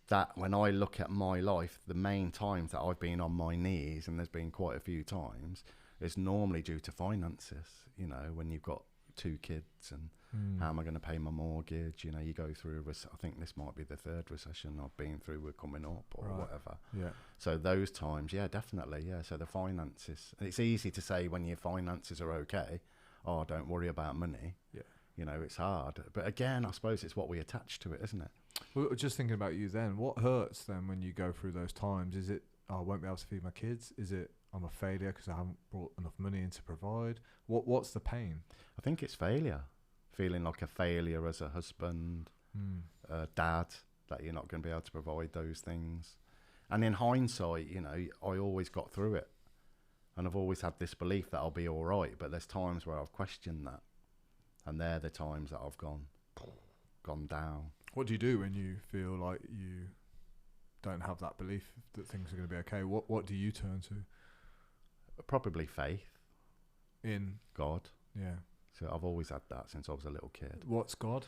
That when I look at my life, the main times that I've been on my knees, and there's been quite a few times, is normally due to finances. You know, when you've got 2 kids and how am I going to pay my mortgage? You know, you go through I think this might be the 3rd recession I've been through. We're coming up or whatever. Yeah. So those times, yeah, definitely, yeah. So the finances. It's easy to say when your finances are okay, oh, don't worry about money. Yeah. You know, it's hard. But again, I suppose it's what we attach to it, isn't it? Well, just thinking about you then, what hurts then when you go through those times? Is it, oh, I won't be able to feed my kids? Is it, I'm a failure because I haven't brought enough money in to provide? What's the pain? I think it's failure. Feeling like a failure as a husband, dad, that you're not going to be able to provide those things. And in hindsight, you know, I always got through it. And I've always had this belief that I'll be all right. But there's times where I've questioned that. And they're the times that I've gone down. What do you do when you feel like you don't have that belief that things are going to be okay? What do you turn to? Probably faith. In? God. Yeah. So I've always had that since I was a little kid. What's God?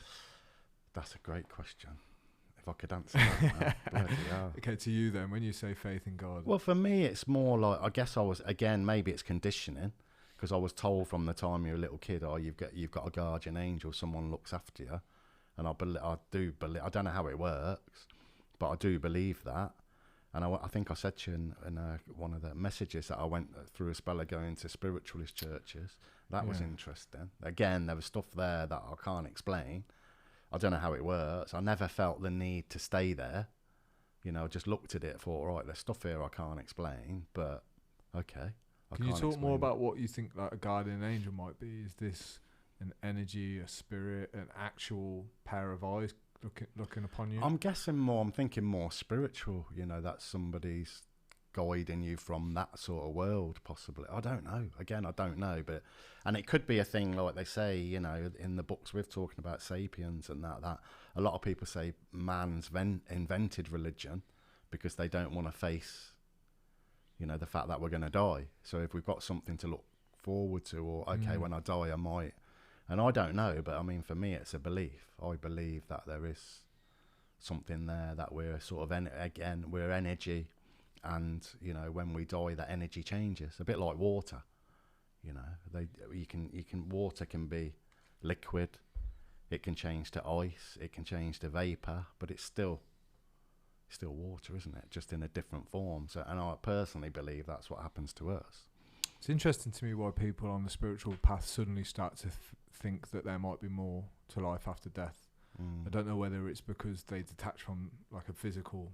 That's a great question. If I could answer that. Bloody hell. Okay, to you then, when you say faith in God. Well, for me, it's more like, I guess I was, again, maybe it's conditioning, because I was told from the time you're a little kid, oh, you've got a guardian angel, someone looks after you. And I do believe, I don't know how it works, but I do believe that. And I think I said to you in one of the messages that I went through a spell of going to spiritualist churches. That was interesting. Again, there was stuff there that I can't explain. I don't know how it works. I never felt the need to stay there. You know, just looked at it, thought, right, there's stuff here I can't explain, but okay. Can you talk more about what you think like a guardian angel might be? Is this an energy, a spirit, an actual pair of eyes looking upon you? I'm thinking more spiritual, you know, that somebody's guiding you from that sort of world, possibly. I don't know. Again, I don't know, and it could be a thing like they say, you know, in the books we're talking about, Sapiens and that a lot of people say man's invented religion because they don't want to face, you know, the fact that we're going to die. So if we've got something to look forward to, or okay, when I die I might. And I don't know, but I mean, for me, it's a belief. I believe that there is something there, that we're sort of, we're energy. And, you know, when we die, that energy changes. A bit like water, you know. Water can be liquid. It can change to ice. It can change to vapor. But it's still water, isn't it? Just in a different form. So, and I personally believe that's what happens to us. It's interesting to me why people on the spiritual path suddenly start to think that there might be more to life after death. I don't know whether it's because they detach from like a physical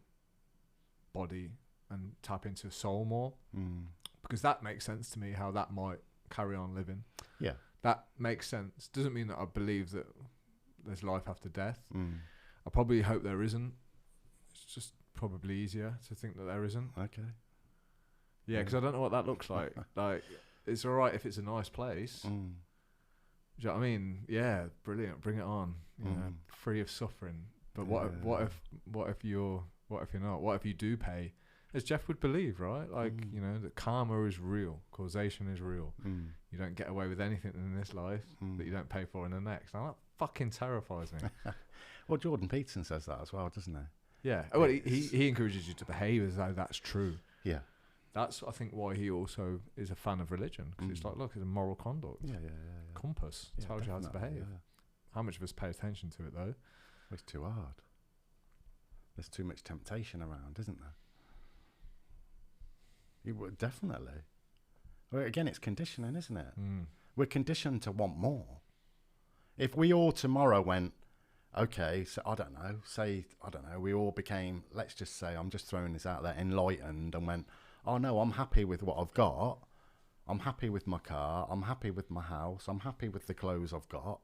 body and tap into soul more, because that makes sense to me, how that might carry on living. Yeah, that makes sense. Doesn't mean that I believe that there's life after death. I probably hope there isn't. It's just probably easier to think that there isn't. Okay. Yeah, because I don't know what that looks like. Like, it's all right if it's a nice place. Do you know what I mean? Yeah, brilliant. Bring it on. You know, free of suffering. But what if you're not? What if you do pay? As Jeff would believe, right? Like, you know, that karma is real, causation is real. You don't get away with anything in this life that you don't pay for in the next. Now, that fucking terrifies me. Well, Jordan Peterson says that as well, doesn't he? Yeah. Well, he encourages you to behave as though that's true. Yeah. That's, I think, why he also is a fan of religion. Because it's like, look, it's a moral conduct. Yeah. Compass. Tells you how to behave. Yeah. How much of us pay attention to it, though? It's too hard. There's too much temptation around, isn't there? You would definitely. Well, again, it's conditioning, isn't it? We're conditioned to want more. If we all tomorrow went, okay, so I don't know, we all became, let's just say, I'm just throwing this out there, enlightened, and went, oh no, I'm happy with what I've got. I'm happy with my car. I'm happy with my house. I'm happy with the clothes I've got.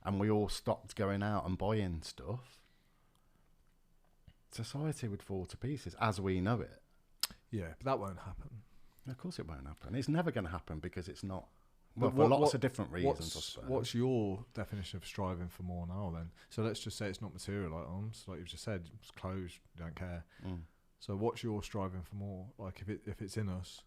And we all stopped going out and buying stuff. Society would fall to pieces as we know it. Yeah, but that won't happen. Of course it won't happen. It's never going to happen because it's not. Well, for lots of different reasons, I suppose. What's your definition of striving for more now then? So let's just say it's not material items, like you've just said, it's clothes, you don't care. So what's your striving for more? Like if it's in us?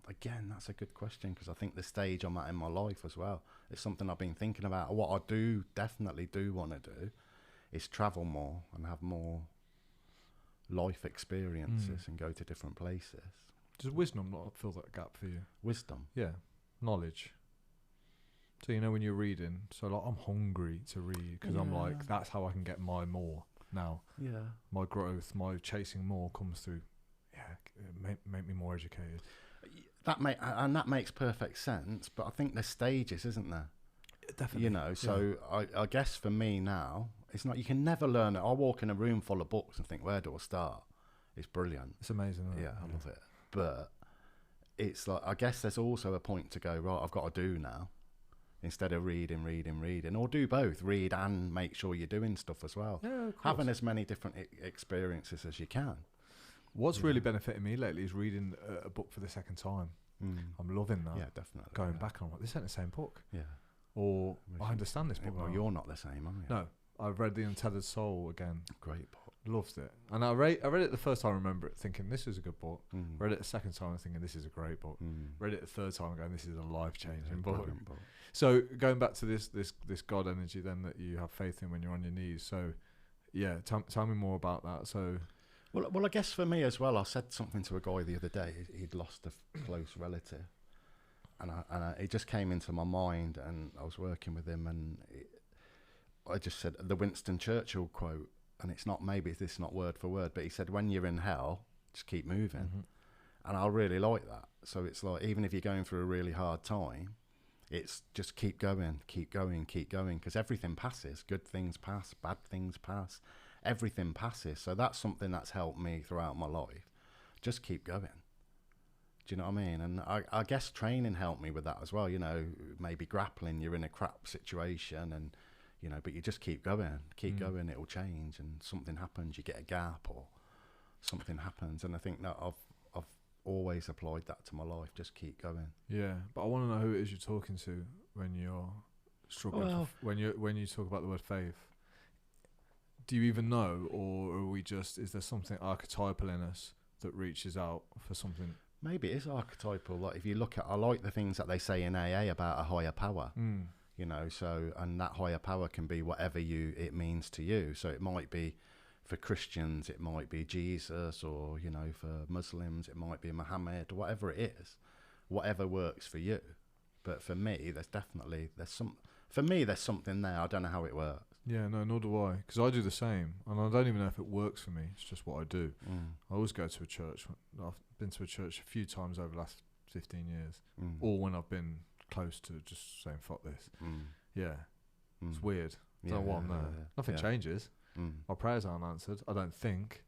Again, that's a good question, because I think the stage I'm at in my life as well, it's something I've been thinking about. What I definitely do want to do is travel more and have more life experiences and go to different places. Does wisdom not fill that gap for you? Wisdom? Yeah, knowledge. So you know when you're reading, so like I'm hungry to read because I'm like, that's how I can get my more now. Yeah. My growth, my chasing more comes through, make me more educated. That makes perfect sense, but I think there's stages, isn't there? Definitely. You know, so I guess for me now, it's not, you can never learn it. I walk in a room full of books and think, where do I start? It's brilliant. It's amazing, isn't it? Yeah, I love it. But it's like, I guess there's also a point to go, right, I've got to do now. Instead of reading, or do both, read and make sure you're doing stuff as well. Yeah, of course. Having as many different experiences as you can. What's really benefited me lately is reading a book for the second time. I'm loving that. Yeah, definitely. Going back and I'm like, this ain't the same book. Yeah. Or I understand this book. Well, you're not the same, are you? No. I've read The Untethered Soul again. Great book. Loved it. And I read it the first time, I remember it thinking, this is a good book. Read it the second time, thinking, this is a great book. Read it the third time, going, this is a life-changing book. So going back to this God energy then that you have faith in when you're on your knees. So, yeah, tell me more about that. So, well, I guess for me as well, I said something to a guy the other day. He'd lost a close relative. And it just came into my mind, and I was working with him, and I just said the Winston Churchill quote, and it's not, maybe this is not word for word, but he said, when you're in hell, just keep moving. And I really like that. So it's like, even if you're going through a really hard time, it's just keep going, because everything passes. Good things pass, bad things pass, everything passes. So that's something that's helped me throughout my life. Just keep going. Do you know what I mean? And I guess training helped me with that as well. You know, maybe grappling, you're in a crap situation, and you know, but you just keep going, going. It'll change, and something happens. You get a gap, or something happens. And I think that I've always applied that to my life. Just keep going. Yeah, but I want to know who it is you're talking to when you're struggling. Well, when you talk about the word faith, do you even know, or are we just? Is there something archetypal in us that reaches out for something? Maybe it is archetypal. Like if you look at, I like the things that they say in AA about a higher power. You know, so, and that higher power can be whatever it means to you. So it might be, for Christians, it might be Jesus, or, you know, for Muslims, it might be Muhammad, whatever it is, whatever works for you. But for me, there's something there. I don't know how it works. Yeah, no, nor do I, because I do the same, and I don't even know if it works for me. It's just what I do. I always go to a church. I've been to a church a few times over the last 15 years, or when I've been close to just saying fuck this. It's weird. I don't know why I'm there. Nothing changes. My prayers aren't answered, I don't think.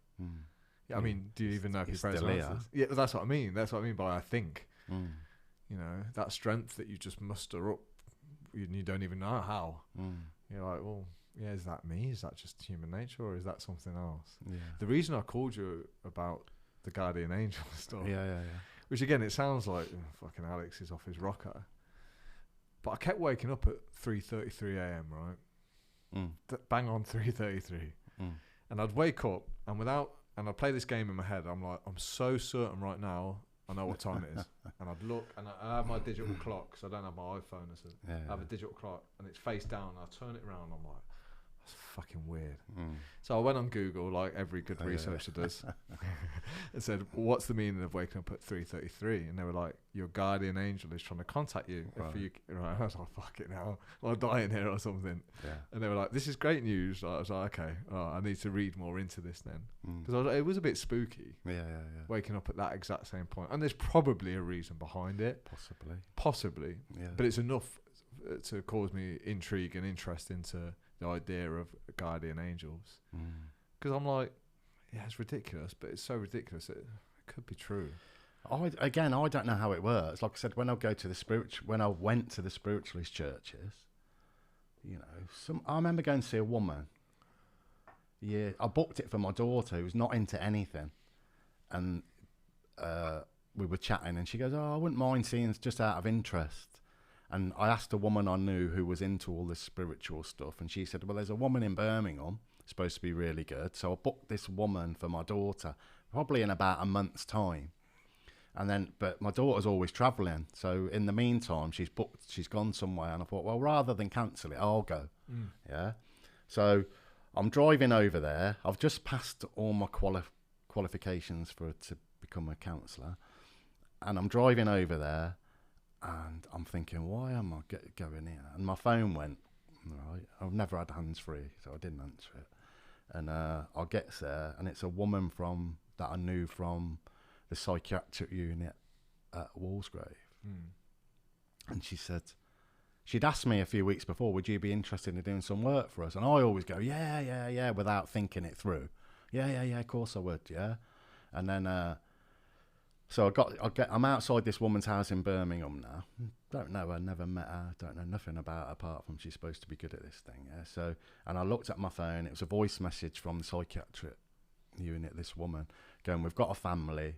I mean, do you even know if your prayers are answered? Yeah, that's what I mean. That's what I mean by I think. You know, that strength that you just muster up, you don't even know how. You're like, well, yeah, is that me? Is that just human nature, or is that something else? The reason I called you about the guardian angel stuff, which again, it sounds like fucking Alex is off his rocker, but I kept waking up at 3:33 a.m. right, bang on 3:33, and I'd wake up and I'd play this game in my head. I'm like, I'm so certain right now I know what time it is, and I'd look, and I have my digital clock, because I don't have my iPhone, I have a digital clock, and it's face down, and I turn it around, I'm like, I It's fucking weird. Mm. So I went on Google, like every good researcher does, and said, what's the meaning of waking up at 3:33? And they were like, your guardian angel is trying to contact you. Right. I was like, fuck it now, I'm dying here or something. Yeah. And they were like, this is great news. I was like, okay, I need to read more into this then. Mm. Because it was a bit spooky, Yeah. waking up at that exact same point. And there's probably a reason behind it. Possibly. Yeah. But it's enough to cause me intrigue and interest into the idea of guardian angels. Because I'm like, yeah, it's ridiculous, but it's so ridiculous it could be true. I don't know how it works. Like I said, when I went to the spiritualist churches, you know, I remember going to see a woman. Yeah, I booked it for my daughter who was not into anything, and we were chatting, and she goes, "Oh, I wouldn't mind seeing just out of interest." And I asked a woman I knew who was into all this spiritual stuff, and she said, well, there's a woman in Birmingham, supposed to be really good. So I booked this woman for my daughter, probably in about a month's time. But my daughter's always travelling. So in the meantime, she's gone somewhere. And I thought, well, rather than cancel it, I'll go. Yeah. So I'm driving over there. I've just passed all my qualifications to become a counsellor. And I'm driving over there. And I'm thinking, why am I going here? And my phone went, right. I've never had hands-free, so I didn't answer it. And I get there, and it's a woman that I knew from the psychiatric unit at Walsgrave. And she said, she'd asked me a few weeks before, would you be interested in doing some work for us? And I always go, yeah, without thinking it through. Yeah, of course I would, yeah. And then... So I'm outside this woman's house in Birmingham now. Don't know her, never met her, don't know nothing about her apart from she's supposed to be good at this thing. Yeah. So, and I looked at my phone. It was a voice message from the psychiatric unit. This woman going, "We've got a family.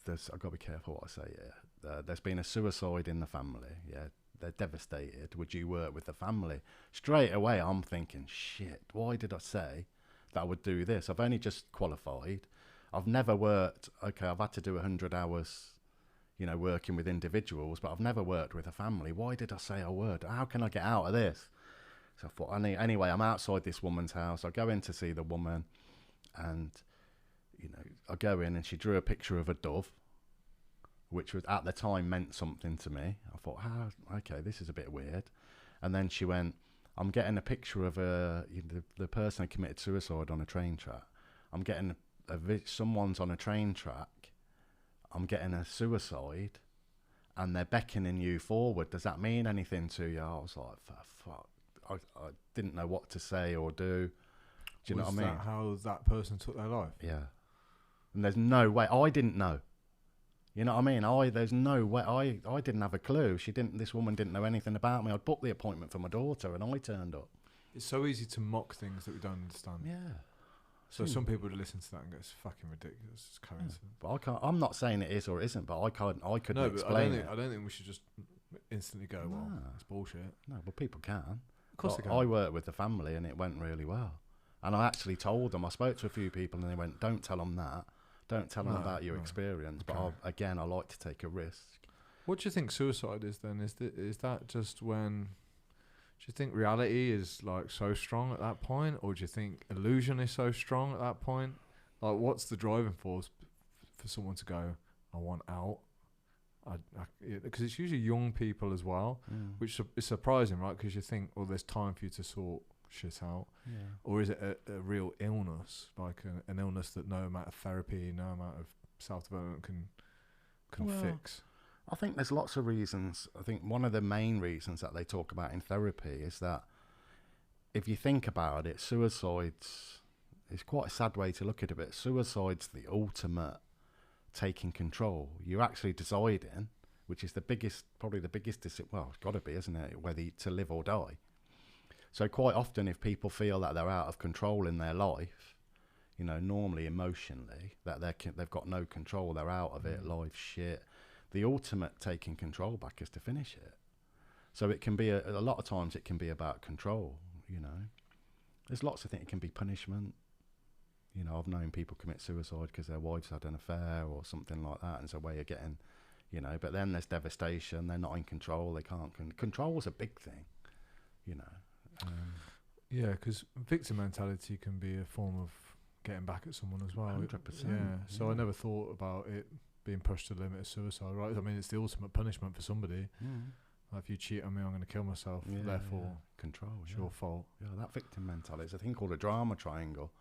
I've got to be careful what I say. Yeah, there's been a suicide in the family. Yeah, they're devastated. Would you work with the family?" Straight away, I'm thinking, shit. Why did I say that I would do this? I've only just qualified. I've never worked, I've had to do 100 hours, you know, working with individuals, but I've never worked with a family. Why did I say I would? How can I get out of this? So I thought, anyway, I'm outside this woman's house. I go in to see the woman, and, you know, I go in and she drew a picture of a dove, which was at the time meant something to me. I thought, okay, this is a bit weird. And then she went, I'm getting a picture of the person who committed suicide on a train track. I'm getting someone's on a train track, I'm getting a suicide, and they're beckoning you forward. Does that mean anything to you? I was like, fuck. I didn't know what to say or do. Do you know what I mean? Was that how that person took their life? Yeah. And there's no way. I didn't know. You know what I mean? There's no way. I didn't have a clue. This woman didn't know anything about me. I'd booked the appointment for my daughter, and I turned up. It's so easy to mock things that we don't understand. Yeah. So some people would listen to that and go, it's fucking ridiculous. It's coincidence. Yeah. But I'm not saying it is or isn't, but I couldn't explain it. I don't think we should just instantly go, well, it's bullshit. No, but people can. Of course they can. I worked with the family and it went really well. And I actually told them, I spoke to a few people and they went, don't tell them that. Don't tell them about your experience. Okay. But I like to take a risk. What do you think suicide is then? Is that just when... Do you think reality is like so strong at that point, or do you think illusion is so strong at that point? Like, what's the driving force for someone to go, I want out? Because it's usually young people as well, which is surprising, right? Because you think, well, there's time for you to sort shit out. Yeah. Or is it a real illness, like an illness that no amount of therapy, no amount of self-development can fix? I think there's lots of reasons. I think one of the main reasons that they talk about in therapy is that if you think about it, suicide's quite a sad way to look at it, but suicide's the ultimate taking control. You're actually deciding, which is probably the biggest decision. Well, it's got to be, isn't it? Whether to live or die. So quite often, if people feel that they're out of control in their life, you know, normally emotionally, that they've got no control, they're out of it, life's shit. The ultimate taking control back is to finish it. So it can be a lot of times it can be about control. You know, there's lots of things. It can be punishment. You know, I've known people commit suicide because their wives had an affair or something like that, and it's a way of getting, you know. But then there's devastation. They're not in control. They can't. Control's a big thing. You know. Yeah, because victim mentality can be a form of getting back at someone as well. 100%. Yeah. So I never thought about it being pushed to the limit of suicide, right? I mean, it's the ultimate punishment for somebody. Like, if you cheat on me, I'm going to kill myself. Therefore, control. It's your fault. Yeah, that victim mentality is a thing called a drama triangle,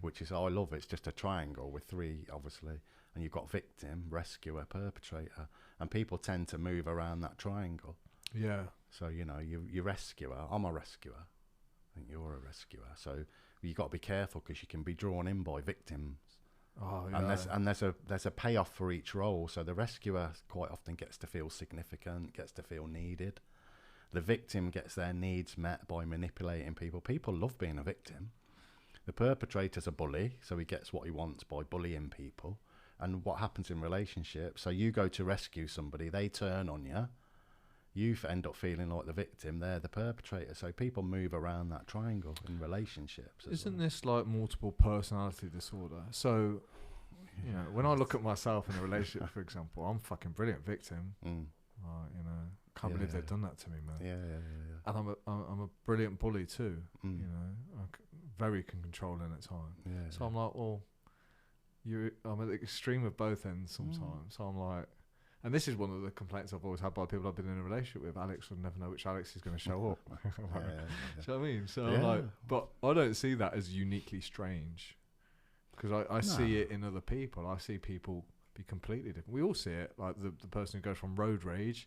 which is, I love it. It's just a triangle with three, obviously, and you've got victim, rescuer, perpetrator, and people tend to move around that triangle. Yeah. So, you know, you're rescuer. I'm a rescuer. I think you're a rescuer. So you've got to be careful because you can be drawn in by victims. Oh, yeah. And there's a payoff for each role. So the rescuer quite often gets to feel significant, gets to feel needed. The victim gets their needs met by manipulating people. People love being a victim. The perpetrator's a bully, so he gets what he wants by bullying people. And what happens in relationships, so you go to rescue somebody, they turn on you. You end up feeling like the victim, they're the perpetrator. So people move around that triangle in relationships. Isn't this like multiple personality disorder? So, you know, when I look at myself in a relationship, for example, I'm fucking brilliant victim. You know, can't believe they've done that to me, man. Yeah. And I'm a brilliant bully too. You know, very controlling at times. Yeah. So I'm like, well, I'm at the extreme of both ends sometimes. So I'm like, and this is one of the complaints I've always had by people I've been in a relationship with. Alex will never know which Alex is going to show up. Do you know what I mean? So I'm like, but I don't see that as uniquely strange, because I see it in other people. I see people be completely different. We all see it, like the person who goes from road rage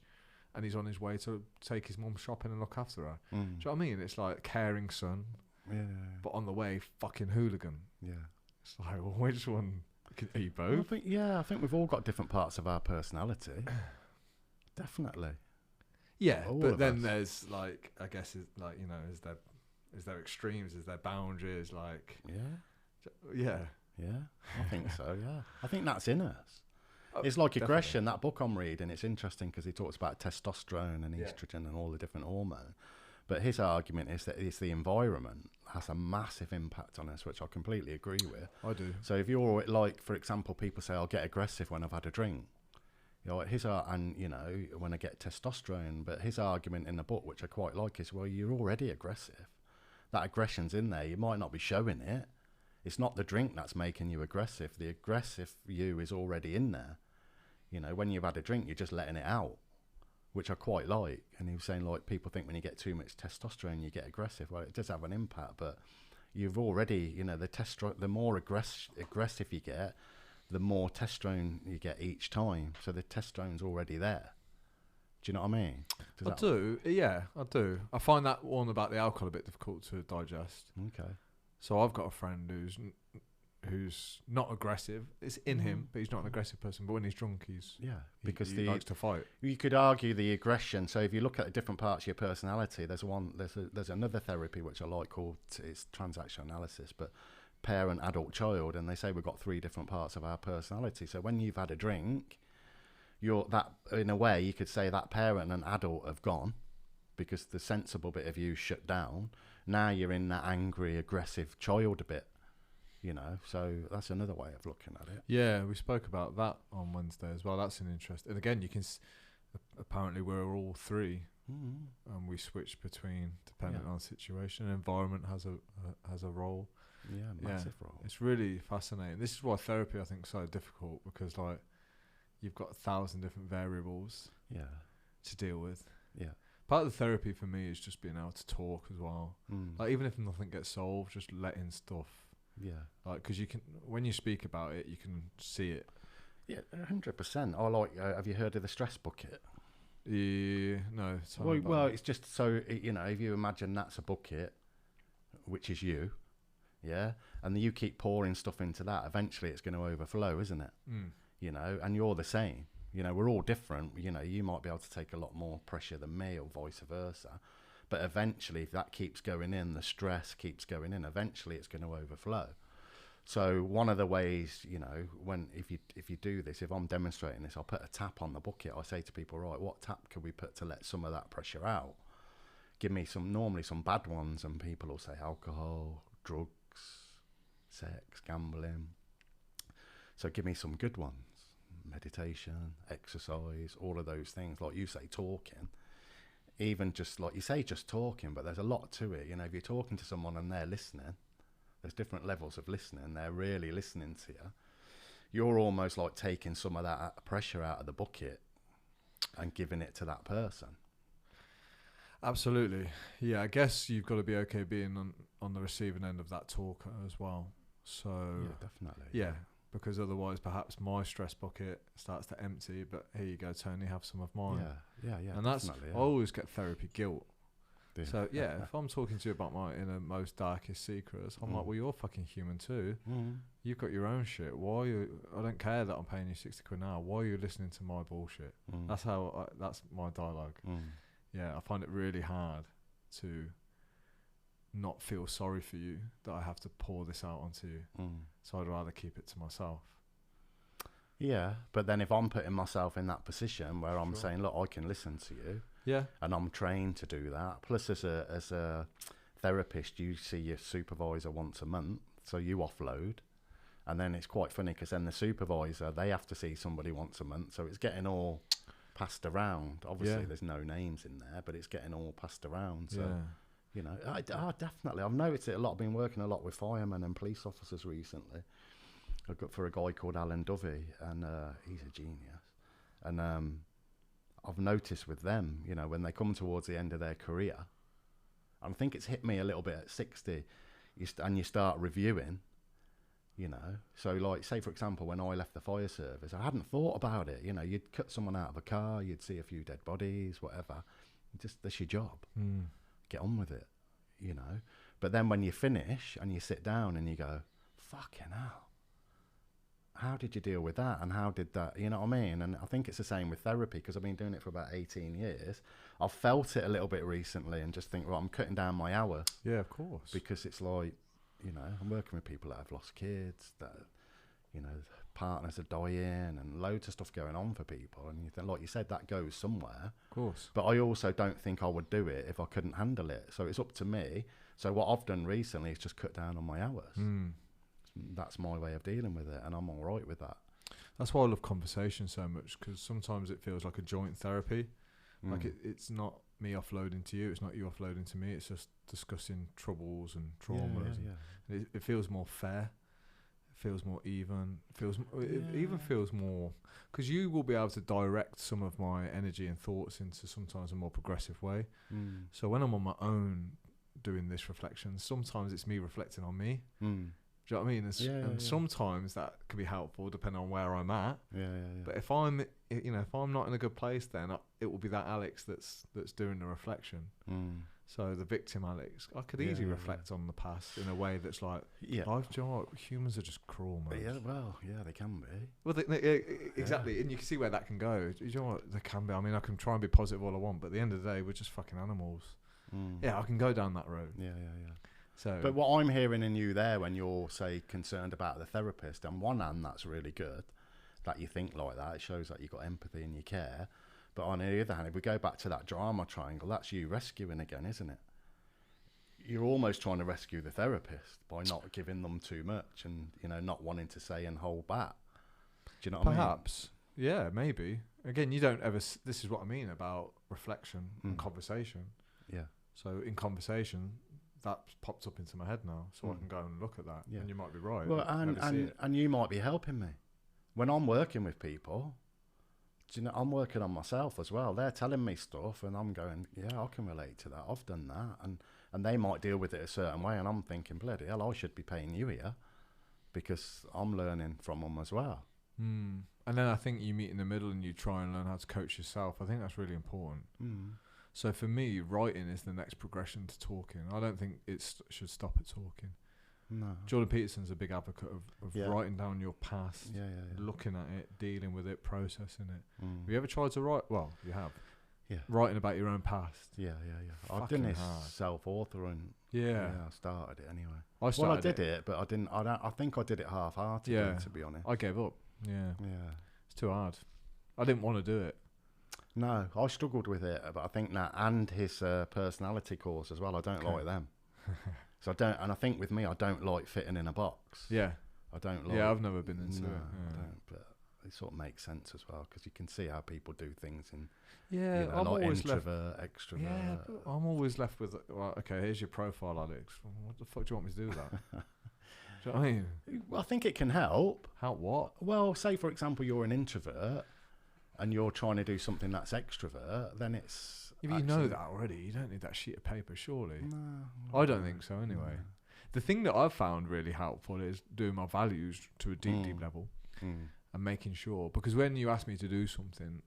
and he's on his way to take his mum shopping and look after her. Do you know what I mean? It's like caring son, but on the way, fucking hooligan. Yeah. It's like, well, which one? Are you both? I think we've all got different parts of our personality. Definitely. Yeah, but then there's like, I guess, like, you know, is there extremes? Is there boundaries? Like, yeah. I think so. Yeah, I think that's in us. It's like aggression. That book I'm reading, it's interesting because he talks about testosterone and estrogen and all the different hormones. But his argument is that it's the environment has a massive impact on us, which I completely agree with. I do. So if you're like, for example, people say, I'll get aggressive when I've had a drink. You know, and you know, when I get testosterone. But his argument in the book, which I quite like, is, well, you're already aggressive. That aggression's in there. You might not be showing it. It's not the drink that's making you aggressive. The aggressive you is already in there. You know, when you've had a drink, you're just letting it out, which I quite like. And he was saying, like, people think when you get too much testosterone, you get aggressive. Well, it does have an impact, but you've already, you know, the more aggressive you get, the more testosterone you get each time. So the testosterone's already there. Do you know what I mean? I do. I find that one about the alcohol a bit difficult to digest. Okay. So I've got a friend who's not aggressive. It's in him, but he's not an aggressive person. But when he's drunk, because he likes to fight. You could argue the aggression. So if you look at the different parts of your personality, there's another therapy which I like called, it's transactional analysis, but parent, adult, child, and they say we've got three different parts of our personality. So when you've had a drink, in a way you could say that parent and adult have gone because the sensible bit of you shut down. Now you're in that angry, aggressive child a bit. You know, so that's another way of looking at it. Yeah, we spoke about that on Wednesday as well. That's an interest. And again, you can apparently we're all three, and we switch between depending on situation. And environment has a role. Yeah, massive role. It's really fascinating. This is why therapy I think is so difficult, because like you've got 1,000 different variables. To deal with. Yeah. Part of the therapy for me is just being able to talk as well. Like even if nothing gets solved, just letting stuff. Yeah, like because you can, when you speak about it, you can see it. Yeah, 100%. I like. Have you heard of the stress bucket? Yeah, no. Well, it's just so you know, if you imagine that's a bucket, which is you, and you keep pouring stuff into that, eventually it's going to overflow, isn't it? You know, and you're the same. You know, we're all different. You know, you might be able to take a lot more pressure than me, or vice versa. But eventually, if that keeps going in, the stress keeps going in, eventually it's going to overflow. So one of the ways, you know, if you do this, if I'm demonstrating this, I'll put a tap on the bucket. I say to people, right, what tap can we put to let some of that pressure out? Give me normally some bad ones, and people will say alcohol, drugs, sex, gambling. So give me some good ones, meditation, exercise, all of those things. Like you say, talking. even just like you say, just talking, but there's a lot to it. You know, if you're talking to someone and they're listening, there's different levels of listening. They're really listening to you. You're almost like taking some of that pressure out of the bucket and giving it to that person. Absolutely. Yeah, I guess you've got to be okay being on the receiving end of that talker as well. So Yeah, definitely. Yeah, because otherwise perhaps my stress bucket starts to empty, but here you go, Tony, have some of mine. Yeah. And that's, I always get therapy guilt. Yeah. So yeah, if I'm talking to you about my inner most darkest secrets, I'm like, well, you're fucking human too. You've got your own shit. Why are you? I don't care that I'm paying you 60 quid now. Why are you listening to my bullshit? That's that's my dialogue. Yeah, I find it really hard to not feel sorry for you that I have to pour this out onto you. So I'd rather keep it to myself. Yeah, but then if I'm putting myself in that position where I'm saying, look, I can listen to you. Yeah. And I'm trained to do that. Plus, as a therapist, you see your supervisor once a month, so you offload. And then it's quite funny because then the supervisor, they have to see somebody once a month, so it's getting all passed around. Obviously, there's no names in there, but it's getting all passed around. So, you know, I definitely, I've noticed it a lot. I've been working a lot with firemen and police officers recently. I've got for a guy called Alan Dovey, and he's a genius. And I've noticed with them, you know, when they come towards the end of their career, I think it's hit me a little bit at 60, and you start reviewing, you know. So, like, say, for example, when I left the fire service, I hadn't thought about it. You know, you'd cut someone out of a car, you'd see a few dead bodies, whatever. Just, that's your job. Get on with it, you know. But then when you finish and you sit down and you go, fucking hell, how did you deal with that? And how did that, you know what I mean? And I think it's the same with therapy, because I've been doing it for about 18 years. I've felt it a little bit recently and just think, well, I'm cutting down my hours. Yeah, of course. Because it's like, you know, I'm working with people that have lost kids, that, you know, partners are dying and loads of stuff going on for people. And you think, like you said, that goes somewhere. Of course. But I also don't think I would do it if I couldn't handle it. So it's up to me. So what I've done recently is just cut down on my hours. That's my way of dealing with it, and I'm all right with that. That's why I love conversation so much, because sometimes it feels like a joint therapy. Like it's not me offloading to you, it's not you offloading to me, it's just discussing troubles and traumas. And it feels more fair, it feels more even, it even feels more, because you will be able to direct some of my energy and thoughts into sometimes a more progressive way. So when I'm on my own doing this reflection, sometimes it's me reflecting on me. Do you know what I mean? And sometimes that can be helpful depending on where I'm at. But if I'm, you know, if I'm not in a good place, then it will be that Alex that's doing the reflection. So the victim Alex, I could easily reflect on the past in a way that's like, life, do you know what? Humans are just cruel, man. They can be. Well, exactly, and you can see where that can go. Do you know what? They can be. I mean, I can try and be positive all I want, but at the end of the day, we're just fucking animals. Yeah, I can go down that road. So, but what I'm hearing in you there, when you're, say, concerned about the therapist, on one hand, that's really good that you think like that. It shows that you've got empathy and you care. But on the other hand, if we go back to that drama triangle, that's you rescuing again, isn't it? You're almost trying to rescue the therapist by not giving them too much and, you know, not wanting to say and hold back. Do you know what I mean? Perhaps. Yeah, maybe. Again, you don't ever... This is what I mean about reflection and conversation. Yeah. So in conversation... that popped up into my head now, so I can go and look at that. And you might be right. Well, and you might be helping me when I'm working with people. Do you know, I'm working on myself as well. They're telling me stuff, and I'm going, I can relate to that. I've done that, and they might deal with it a certain way, and I'm thinking, bloody hell, I should be paying you here because I'm learning from them as well. And then I think you meet in the middle and you try and learn how to coach yourself. I think that's really important. So for me, writing is the next progression to talking. I don't think it should stop at talking. No. Jordan Peterson's a big advocate of writing down your past, looking at it, dealing with it, processing it. Have you ever tried to write? Well, you have. Writing about your own past. I've done this self-authoring. I started it anyway. I did it, but I didn't. I think I did it half-heartedly, to be honest. I gave up. It's too hard. I didn't want to do it. No, I struggled with it, but I think that, and his personality course as well, I don't like them. So I don't, and I think with me, I don't like fitting in a box. Yeah. I don't like... Yeah, I've never been into it. I don't, but it sort of makes sense as well, because you can see how people do things in, Yeah, you know, I'm like always introvert, extrovert. Yeah, but I'm always left with, well, okay, here's your profile, Alex. What the fuck do you want me to do with that? Do you know what I mean? Well, I think it can help. Help what? Well, say for example you're an introvert and you're trying to do something that's extrovert, then it's. If you know that already, you don't need that sheet of paper, surely. No, I don't think so, anyway. No. The thing that I've found really helpful is doing my values to a deep level and making sure, because when you ask me to do something,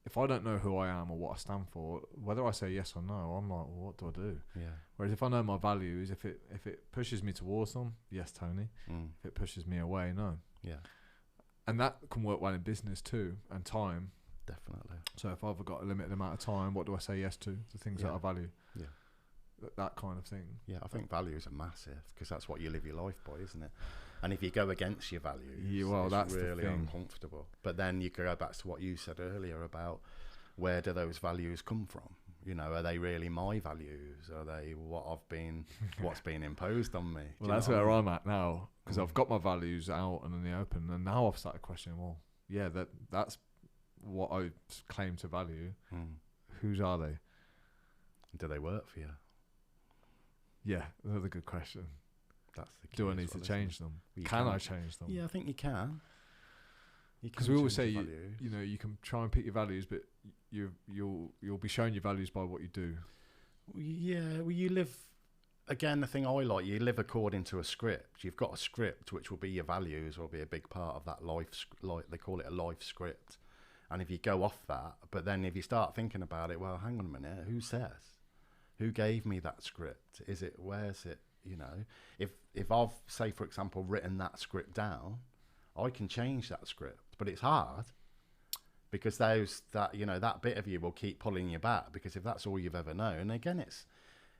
if I don't know who I am or what I stand for, whether I say yes or no, I'm like, well, what do I do? Yeah. Whereas if I know my values, if it pushes me towards them, yes, Tony. If it pushes me away, no. Yeah. And that can work well in business too, and time. Definitely. So if I've got a limited amount of time, what do I say yes to? The things that I value. Yeah. That kind of thing. Yeah, I think values are massive, because that's what you live your life by, isn't it? And if you go against your values, it's that's really the thing. uncomfortable. But then you go back to what you said earlier about where do those values come from? You know, are they really my values? Are they what's been imposed on me? Well, that's where I'm at now, because I've got my values out and in the open, and now I've started questioning, well, yeah, that's what I claim to value. Whose are they? Do they work for you? Yeah, another good question. That's the key. Do I need to change them? Well, Can I change them? Yeah, I think you can. Because we always say, you know, you can try and pick your values, but you'll be shown your values by what you do. Yeah, well, you live. Again, the thing I like, you live according to a script. You've got a script which will be your values, will be a big part of that life. Like they call it a life script. And if you go off that, but then if you start thinking about it, well, hang on a minute, who says? Who gave me that script? Where's it, you know? If I've, say, for example, written that script down, I can change that script, but it's hard because that bit of you will keep pulling you back, because if that's all you've ever known, again,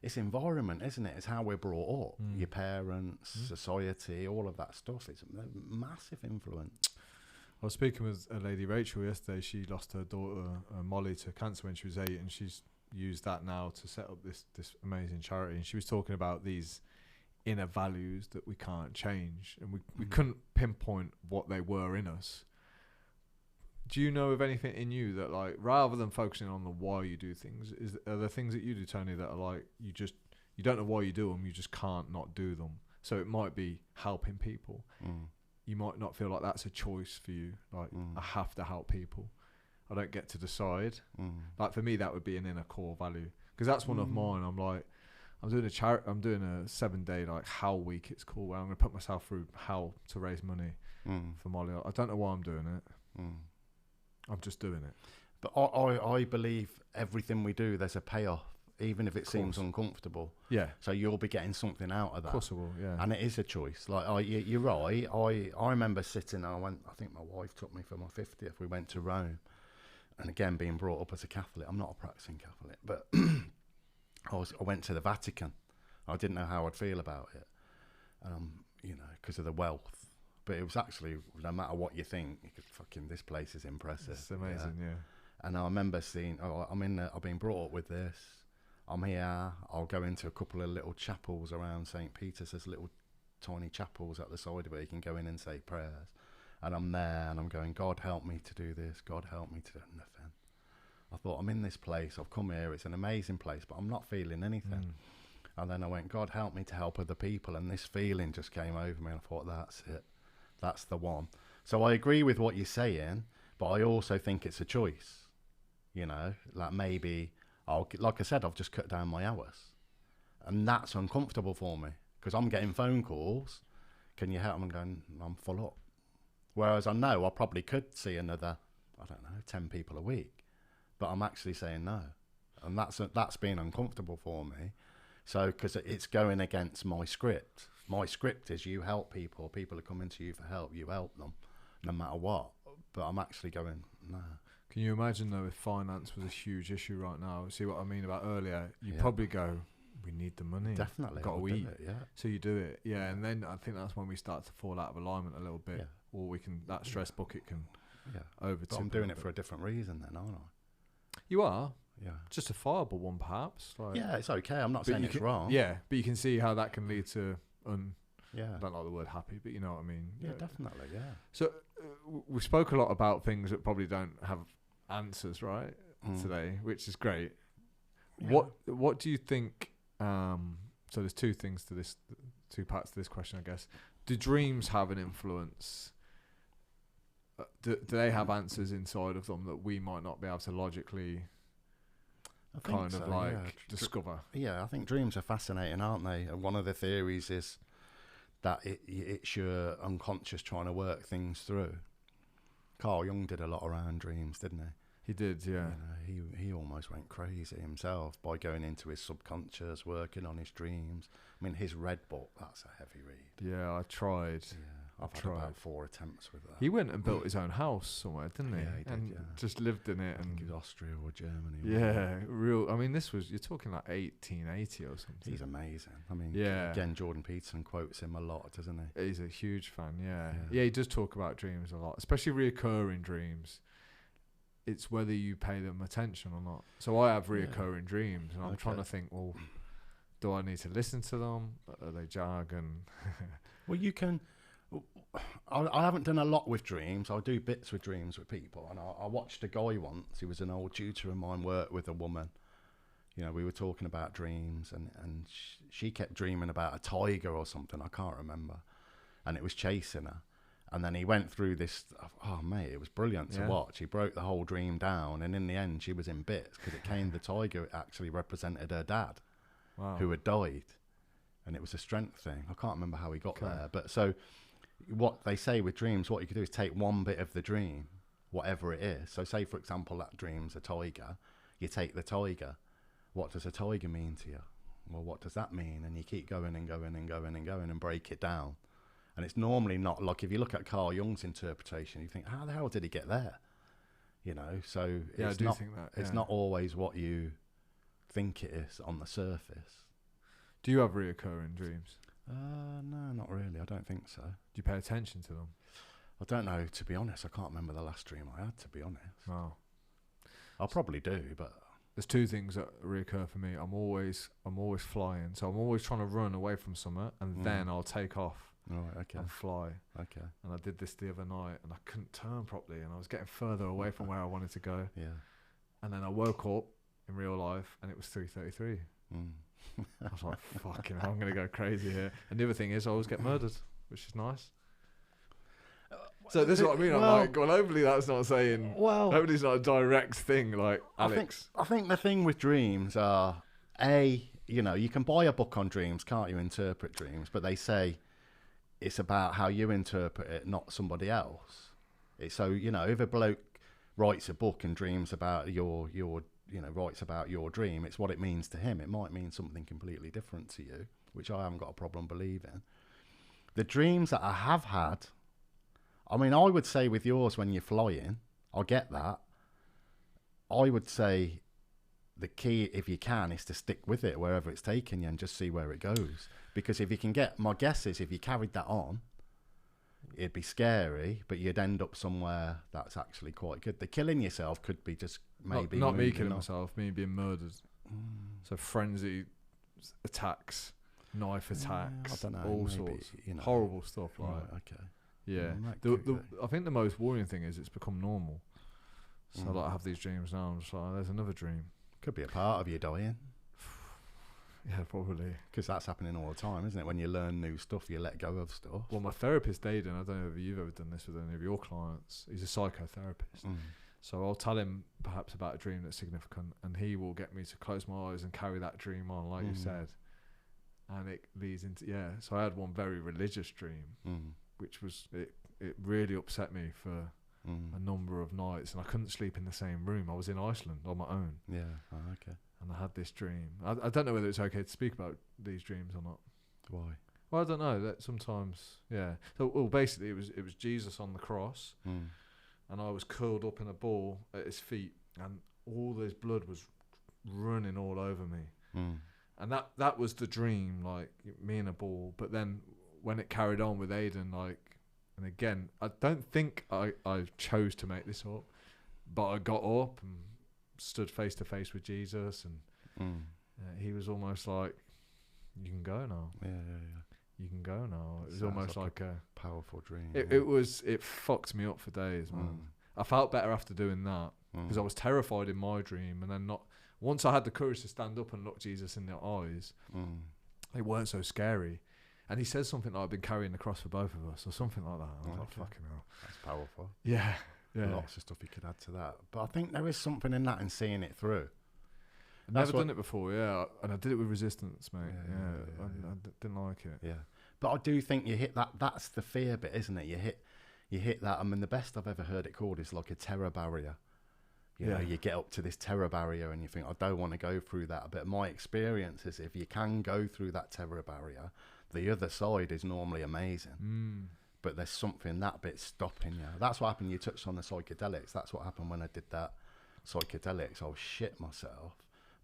it's environment, isn't it? It's how we're brought up, your parents, society, all of that stuff. It's a massive influence. I was speaking with a lady, Rachel, yesterday. She lost her daughter, Molly, to cancer when she was 8, and she's used that now to set up this amazing charity. And she was talking about these inner values that we can't change, and we couldn't pinpoint what they were in us. Do you know of anything in you that, like, rather than focusing on the why you do things, are there things that you do, Tony, that are like you don't know why you do them, you just can't not do them? So it might be helping people. You might not feel like that's a choice for you. Like, I have to help people. I don't get to decide. Like, for me, that would be an inner core value, because that's one of mine. I'm like, I'm doing a 7-day like hell week, it's called, where I'm going to put myself through hell to raise money for Molly. I don't know why I'm doing it. I'm just doing it. But I believe everything we do, there's a payoff, even if it seems uncomfortable. Yeah. So you'll be getting something out of that. Of course I will, yeah. And it is a choice. Like, you're right. I remember sitting, I think my wife took me for my 50th. We went to Rome. And again, being brought up as a Catholic, I'm not a practicing Catholic, but I went to the Vatican. I didn't know how I'd feel about it, you know, because of the wealth. But it was actually, no matter what you think, this place is impressive. It's amazing, yeah. And I remember seeing, I've been brought up with this. I'm here. I'll go into a couple of little chapels around St. Peter's. There's little tiny chapels at the side where you can go in and say prayers. And I'm there and I'm going, God help me to do this. God help me to do nothing. I thought, I'm in this place. I've come here. It's an amazing place, but I'm not feeling anything. And then I went, God help me to help other people. And this feeling just came over me. And I thought, that's it. That's the one. So I agree with what you're saying, but I also think it's a choice. You know, like maybe like I said, I've just cut down my hours, and that's uncomfortable for me because I'm getting phone calls. Can you help? I'm going, I'm full up. Whereas I know I probably could see another, 10 people a week, but I'm actually saying no, and that's been uncomfortable for me. So because it's going against my script. My script is you help people. People are coming to you for help. You help them, no matter what. But I'm actually going, no. Can you imagine, though, if finance was a huge issue right now? See what I mean about earlier? You'd probably go, we need the money. Definitely. Got to eat. Yeah. So you do it. Yeah, and then I think that's when we start to fall out of alignment a little bit. Yeah. Or that stress bucket can overtip. But I'm doing it for a different reason then, aren't I? You are? Yeah. Justifiable one, perhaps. Yeah, it's okay. I'm not saying it's wrong. Yeah, but you can see how that can lead to... I don't like the word happy, but you know what I mean. Yeah, definitely, yeah. So we spoke a lot about things that probably don't have answers, right, today, which is great. Yeah. What do you think? So there's two parts to this question, I guess. Do dreams have an influence? Do they have answers inside of them that we might not be able to logically discover? Yeah, I think dreams are fascinating, aren't they? And one of the theories is that it's your unconscious trying to work things through. Carl Jung did a lot around dreams, didn't he? He did, yeah. You know, he almost went crazy himself by going into his subconscious, working on his dreams. I mean, his Red Book, that's a heavy read. Yeah, I tried. Yeah, I've had about 4 attempts with that. He went and built his own house somewhere, didn't he? Yeah, he did, and yeah. just lived in it. I think it was Austria or Germany. Yeah, real. I mean, you're talking like 1880 or something. He's amazing. I mean, yeah. Again, Jordan Peterson quotes him a lot, doesn't he? He's a huge fan, yeah. He does talk about dreams a lot, especially reoccurring dreams. It's whether you pay them attention or not. So I have reoccurring dreams, and I'm trying to think, well, do I need to listen to them? Are they jargon? Well, you can... I haven't done a lot with dreams. I do bits with dreams with people. And I watched a guy once. He was an old tutor of mine, worked with a woman. You know, we were talking about dreams, and she kept dreaming about a tiger or something. I can't remember. And it was chasing her. And then he went through this. Oh, mate, it was brilliant to watch. He broke the whole dream down. And in the end, she was in bits because the tiger actually represented her dad, who had died. And it was a strength thing. I can't remember how he got there. But so what they say with dreams, what you can do is take one bit of the dream, whatever it is. So say, for example, that dream's a tiger. You take the tiger. What does a tiger mean to you? Well, what does that mean? And you keep going and going and going and going and break it down. And it's normally not like, if you look at Carl Jung's interpretation, you think, how the hell did he get there? You know, so it's not, think that, it's not always what you think it is on the surface. Do you have reoccurring dreams? No, not really. I don't think so. Do you pay attention to them? I don't know, to be honest. I can't remember the last dream I had, to be honest. Oh. I probably do, but... There's two things that reoccur for me. I'm always flying. So I'm always trying to run away from something, and then I'll take off. Right, okay. And fly. Okay. And I did this the other night, and I couldn't turn properly, and I was getting further away from where I wanted to go. Yeah. And then I woke up in real life, and it was 3:33. I was like, fucking hell, I'm going to go crazy here. And the other thing is I always get murdered, which is nice. So this is what I mean. I'm like, well, hopefully that's not saying... Well, hopefully it's not a direct thing like Alex. I think the thing with dreams are, you know, you can buy a book on dreams, can't you, interpret dreams, but they say it's about how you interpret it, not somebody else. So, you know, if a bloke writes a book and dreams about your writes about your dream, it's what it means to him. It might mean something completely different to you, which I haven't got a problem believing. The dreams that I have had, I mean, I would say with yours when you're flying, I get that. I would say the key, if you can, is to stick with it wherever it's taking you and just see where it goes. Because if you can get, my guess is if you carried that on, it'd be scary, but you'd end up somewhere that's actually quite good. The killing yourself could be just maybe... Not me killing myself, me being murdered. So frenzy attacks, knife attacks, I don't know, all maybe, sorts. You know, horrible stuff. Right, okay. Yeah. I think the most worrying thing is it's become normal. So like, I have these dreams now, I'm just like, there's another dream. Could be a part of you dying. Yeah, probably. Because that's happening all the time, isn't it? When you learn new stuff, you let go of stuff. Well, my therapist, Aidan, I don't know if you've ever done this with any of your clients. He's a psychotherapist. So I'll tell him perhaps about a dream that's significant, and he will get me to close my eyes and carry that dream on, like you said. And it leads into, So I had one very religious dream, which was, it really upset me for a number of nights, and I couldn't sleep in the same room. I was in Iceland on my own. Yeah, okay. And I had this dream. I don't know whether it's okay to speak about these dreams or not. Why? Well, I don't know. That sometimes, So, well, basically, it was Jesus on the cross, and I was curled up in a ball at his feet, and all this blood was running all over me. And that was the dream, like me in a ball. But then when it carried on with Aidan, like, and again, I don't think I chose to make this up, but I got up and stood face to face with Jesus, and he was almost like, you can go now. you can go now. It was Sounds almost like like a powerful dream. it fucked me up for days, man. I felt better after doing that because I was terrified in my dream, and then once I had the courage to stand up and look Jesus in the eyes, they weren't so scary. And he says something like, I've been carrying the cross for both of us, or something like that. I was like, fucking hell. That's powerful. Yeah. Lots of stuff you could add to that. But I think there is something in that and seeing it through. I've never done it before, and I did it with resistance, mate. I didn't like it. Yeah. But I do think you hit that. That's the fear bit, isn't it? You hit that. I mean, the best I've ever heard it called is like a terror barrier. You know, you get up to this terror barrier and you think, I don't want to go through that. But my experience is if you can go through that terror barrier, the other side is normally amazing. But there's something, that bit stopping you. That's what happened. You touched on the psychedelics. That's what happened when I did that psychedelics. I was shit myself.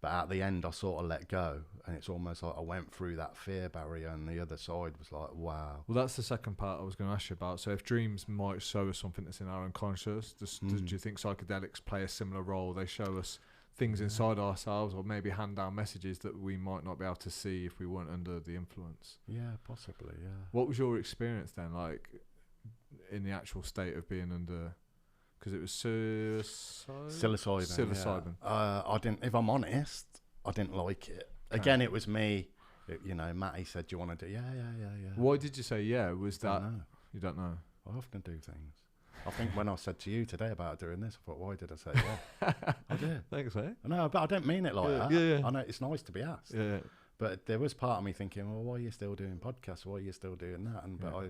But at the end, I sort of let go. And it's almost like I went through that fear barrier and the other side was like, wow. Well, that's the second part I was going to ask you about. So if dreams might show us something that's in our unconscious, do you think psychedelics play a similar role? They show us things inside ourselves, or maybe hand down messages that we might not be able to see if we weren't under the influence. Yeah, possibly, yeah. What was your experience then, like, in the actual state of being under... Because it was psilocybin. Yeah. I didn't. If I'm honest, I didn't like it. Okay. Again, it was me. Matty said, "Do you want to do?" Yeah. Why did you say yeah? Was that you don't know? I often do things. I think when I said to you today about doing this, I thought, why did I say yeah? I did. Thanks, mate. No, but I don't mean it like that. Yeah. I know it's nice to be asked. Yeah. But there was part of me thinking, well, why are you still doing podcasts? Why are you still doing that? But I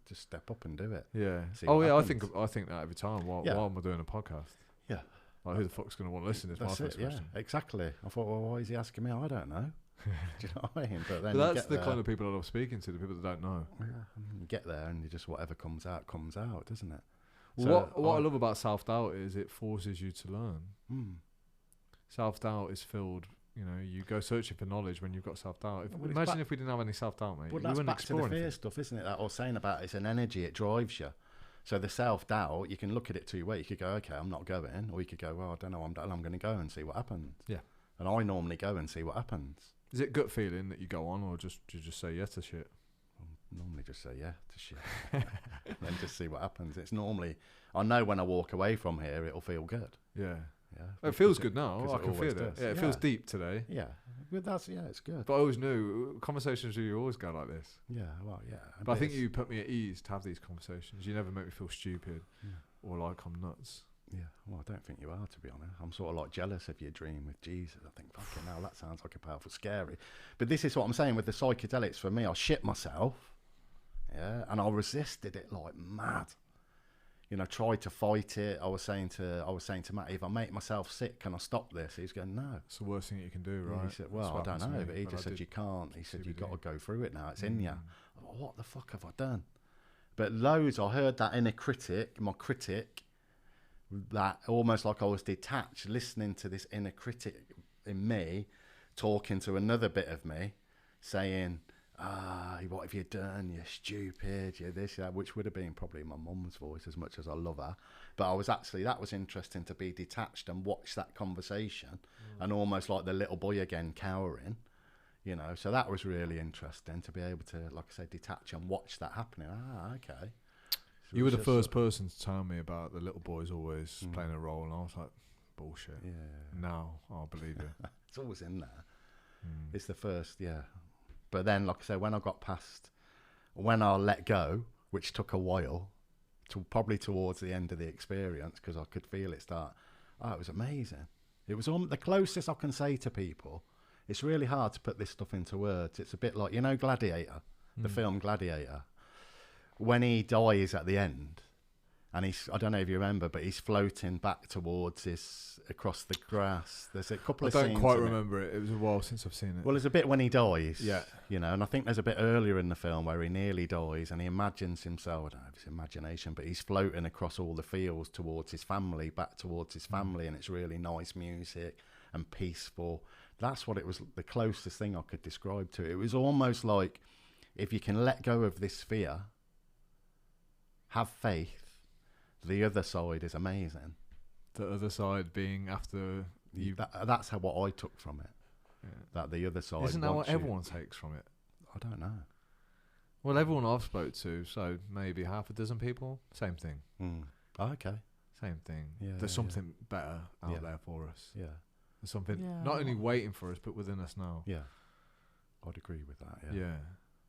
just step up and do it. Yeah. I think that every time. Why am I doing a podcast? Yeah. Like, who the fuck's going to want to listen? Is my first question. Yeah, exactly. I thought, well, why is he asking me? I don't know. Do you know what I mean? But then that's the kind of people I love speaking to, the people that don't know. Yeah. You get there and you just, whatever comes out, doesn't it? Well, what I love about self-doubt is it forces you to learn. Self-doubt is filled... you go searching for knowledge when you've got self-doubt. Imagine if we didn't have any self-doubt, mate. Well, that's back to the fear stuff, isn't it? That I was saying about it's an energy, it drives you. So the self-doubt, you can look at it two ways. You could go, okay, I'm not going. Or you could go, well, I don't know, I'm going to go and see what happens. Yeah. And I normally go and see what happens. Is it gut feeling that you go on, or do you just say yes to shit? I normally just say yeah to shit. And then just see what happens. It's normally, I know when I walk away from here, it'll feel good. Yeah. Yeah, it feels good now. I can feel it. Does. Yeah, it feels deep today. Yeah, but it's good. But I always knew conversations with you always go like this. Yeah, well, yeah. But I think you put me at ease to have these conversations. You never make me feel stupid or like I'm nuts. Yeah, well, I don't think you are, to be honest. I'm sort of like jealous of your dream with Jesus. I think, fucking hell, that sounds like a powerful, scary. But this is what I'm saying with the psychedelics for me. I shit myself, and I resisted it like mad. Tried to fight it. I was saying to Matt, if I make myself sick, can I stop this? He's going, no. It's the worst thing you can do, right? He said, well, I don't know, but he just said you can't. He said you've got to go through it now. It's in you. What the fuck have I done? But loads, I heard that inner critic, my critic, that almost like I was detached, listening to this inner critic in me, talking to another bit of me, saying, what have you done? You're stupid. You're this, that, which would have been probably my mum's voice as much as I love her. But that was interesting to be detached and watch that conversation and almost like the little boy again cowering, So that was really interesting to be able to, like I say, detach and watch that happening. Okay. So you were the first person to tell me about the little boys always playing a role, and I was like, bullshit. Yeah. Now I'll believe you. It's always in there. It's the first, But then, like I say, when I let go, which took a while, probably towards the end of the experience, because I could feel it start. It was amazing. It was the closest I can say to people. It's really hard to put this stuff into words. It's a bit like, Gladiator, the film Gladiator. When he dies at the end, and I don't know if you remember, but he's floating back towards across the grass. There's a couple of scenes. I don't quite remember it. It was a while since I've seen it. Well, there's a bit when he dies. Yeah. And I think there's a bit earlier in the film where he nearly dies and he imagines himself, I don't know if it's imagination, but he's floating across all the fields towards his family, back towards his family, and it's really nice music and peaceful. That's what it was, the closest thing I could describe to it. It was almost like, if you can let go of this fear, have faith, the other side is amazing. The other side being after you... That's what I took from it. Yeah. That the other side... Isn't that what everyone takes from it? I don't know. Well, everyone I've spoke to, so maybe half a dozen people, same thing. Oh, okay. Same thing. Yeah, There's something better out there for us. Yeah. There's something not only waiting for us, but within us now. Yeah. I'd agree with that, Yeah.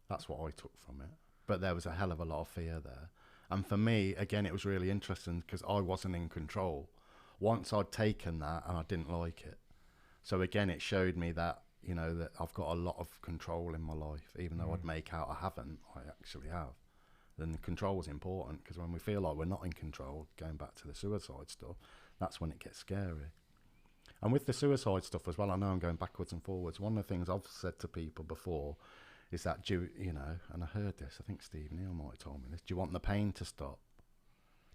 That's what I took from it. But there was a hell of a lot of fear there. And for me, again, it was really interesting because I wasn't in control. Once I'd taken that, and I didn't like it. So again, it showed me that, you know, that I've got a lot of control in my life. Even though I'd make out I haven't, I actually have. Then the control is important, because when we feel like we're not in control, going back to the suicide stuff, that's when it gets scary. And with the suicide stuff as well, I know I'm going backwards and forwards. One of the things I've said to people before is that, you know, and I heard this, I think Steve Neal might have told me this, do you want the pain to stop?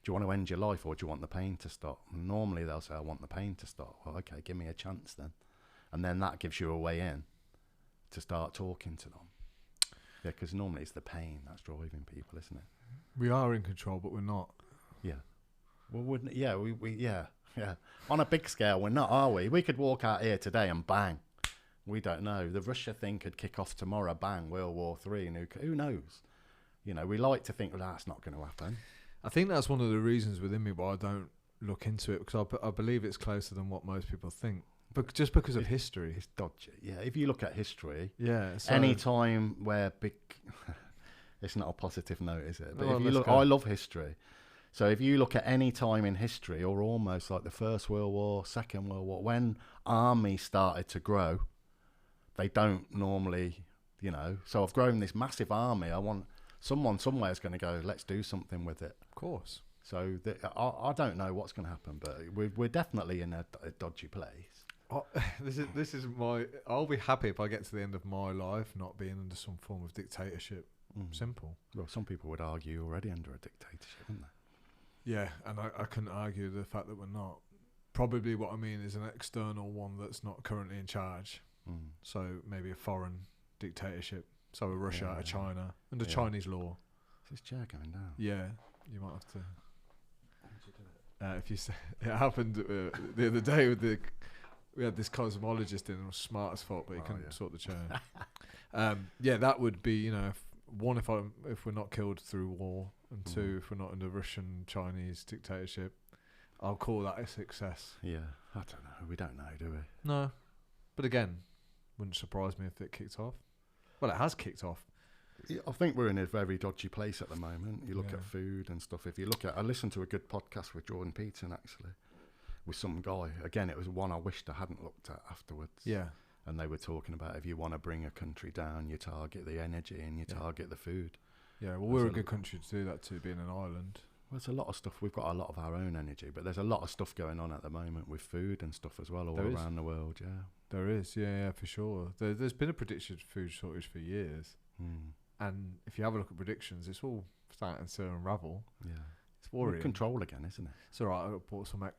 Do you want to end your life, or do you want the pain to stop? And normally they'll say, I want the pain to stop. Well, okay, give me a chance then. And then that gives you a way in to start talking to them. Yeah, because normally it's the pain that's driving people, isn't it? We are in control, but we're not. Yeah. Well, wouldn't, yeah, yeah. On a big scale, we're not, are we? We could walk out here today and bang. We don't know. The Russia thing could kick off tomorrow, bang, World War III, and who knows? You know, we like to think, well, that's not going to happen. I think that's one of the reasons within me why I don't look into it, because I believe it's closer than what most people think. But just because of history. It's dodgy. Yeah, if you look at history, so any time where big... it's not a positive note, is it? But well, if you look, I love history. So if you look at any time in history, or almost like the First World War, Second World War, when armies started to grow, they don't normally, you know... So I've grown this massive army. I want... Someone somewhere is going to go, let's do something with it. Of course. So I don't know what's going to happen, but we're definitely in a dodgy place. This is my... I'll be happy if I get to the end of my life not being under some form of dictatorship. Simple. Well, some people would argue you're already under a dictatorship, wouldn't they? Yeah, and I couldn't argue the fact that we're not. Probably what I mean is an external one that's not currently in charge. So maybe a foreign dictatorship. So a Russia out of China, under Chinese law. Is this chair going down? Yeah, you might have to. If you say, it happened the other day with we had this cosmologist in, who was smart as fuck, but he couldn't sort the chair. That would be, you know, if we're not killed through war, and two, if we're not under Russian Chinese dictatorship, I'll call that a success. Yeah, I don't know. We don't know, do we? No, but again, wouldn't surprise me if it kicked off. Well, it has kicked off. I think we're in a very dodgy place at the moment. You look at food and stuff. If you look at, I listened to a good podcast with Jordan Peterson actually, with some guy. Again, it was one I wished I hadn't looked at afterwards. Yeah. And they were talking about if you want to bring a country down, you target the energy and you target the food. Yeah, well, we're a good country to do that too, being an island. Well, there's a lot of stuff. We've got a lot of our own energy, but there's a lot of stuff going on at the moment with food and stuff as well all around the world, yeah. There is, yeah, for sure. There's been a predicted food shortage for years. And if you have a look at predictions, it's all starting to unravel. Yeah. It's worrying. Well, control again, isn't it? It's all right. I bought some...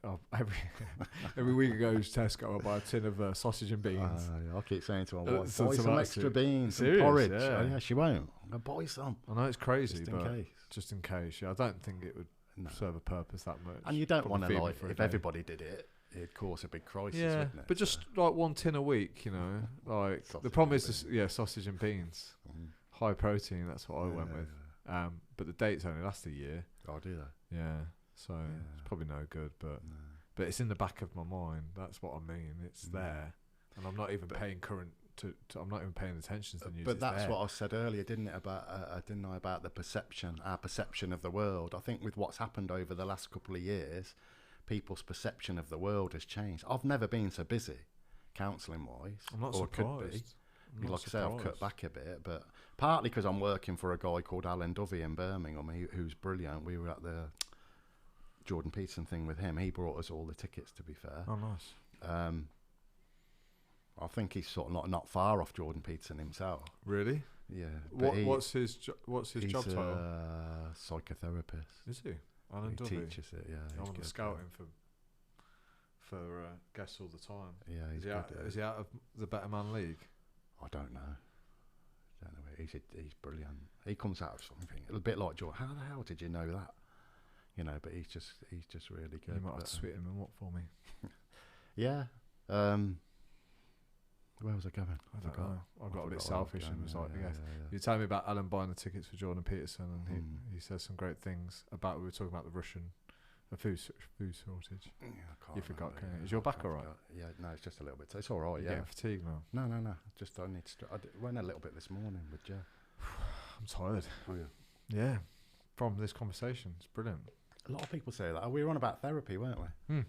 every week I go to Tesco, I buy a tin of sausage and beans. I keep saying to my wife, buy some extra beans and porridge. Yeah, she won't. I'll buy some. I know it's crazy, just but in case. Just in case. Yeah, I don't think it would serve a purpose that much. And you don't want to, like, if everybody did it, it'd cause a big crisis, wouldn't it? But just like one tin a week, you know. Like the problem is, sausage and beans, high protein. That's what I went with. But the dates only last a year. Oh, do they? Yeah. So it's probably no good, but it's in the back of my mind. That's what I mean. It's there, and I'm not even paying I'm not even paying attention to the news. But that's what I said earlier, didn't it? About the perception, our perception of the world. I think with what's happened over the last couple of years, people's perception of the world has changed. I've never been so busy, counselling wise. I'm not surprised. Like I say, I've cut back a bit, but partly because I'm working for a guy called Alan Dovey in Birmingham, who's brilliant. We were at the Jordan Peterson thing with him. He brought us all the tickets, to be fair. Oh, nice. I think he's sort of not far off Jordan Peterson himself. Really? Yeah. What's his job title? He's a psychotherapist. Is he? Alan Dovey? He teaches it, yeah. I'm on the scouting for guests all the time. Yeah, is he out of the Better Man League? I don't know. He's brilliant. He comes out of something a bit like Jordan. How the hell did you know that? You know, but he's just really good. You might have to sweeten him up for me. Yeah. Where was I going? I don't know. I got a bit forgot where I was selfish and going. was Yeah, like, yeah, yes. yeah, You tell me about Alan buying the tickets for Jordan Peterson, and he Mm. says some great things about. We were talking about the Russian food shortage. Yeah, I can't You forgot, remember, can you? yeah, Is your I back can't all right? forget. Yeah, no, it's just a little bit. It's all right. You're Yeah. getting fatigued now. No. Just I need to. Went a little bit this morning with Jeff. I'm tired. Oh yeah. Yeah, from this conversation, it's brilliant. A lot of people say that. We were on about therapy, weren't we? Hmm.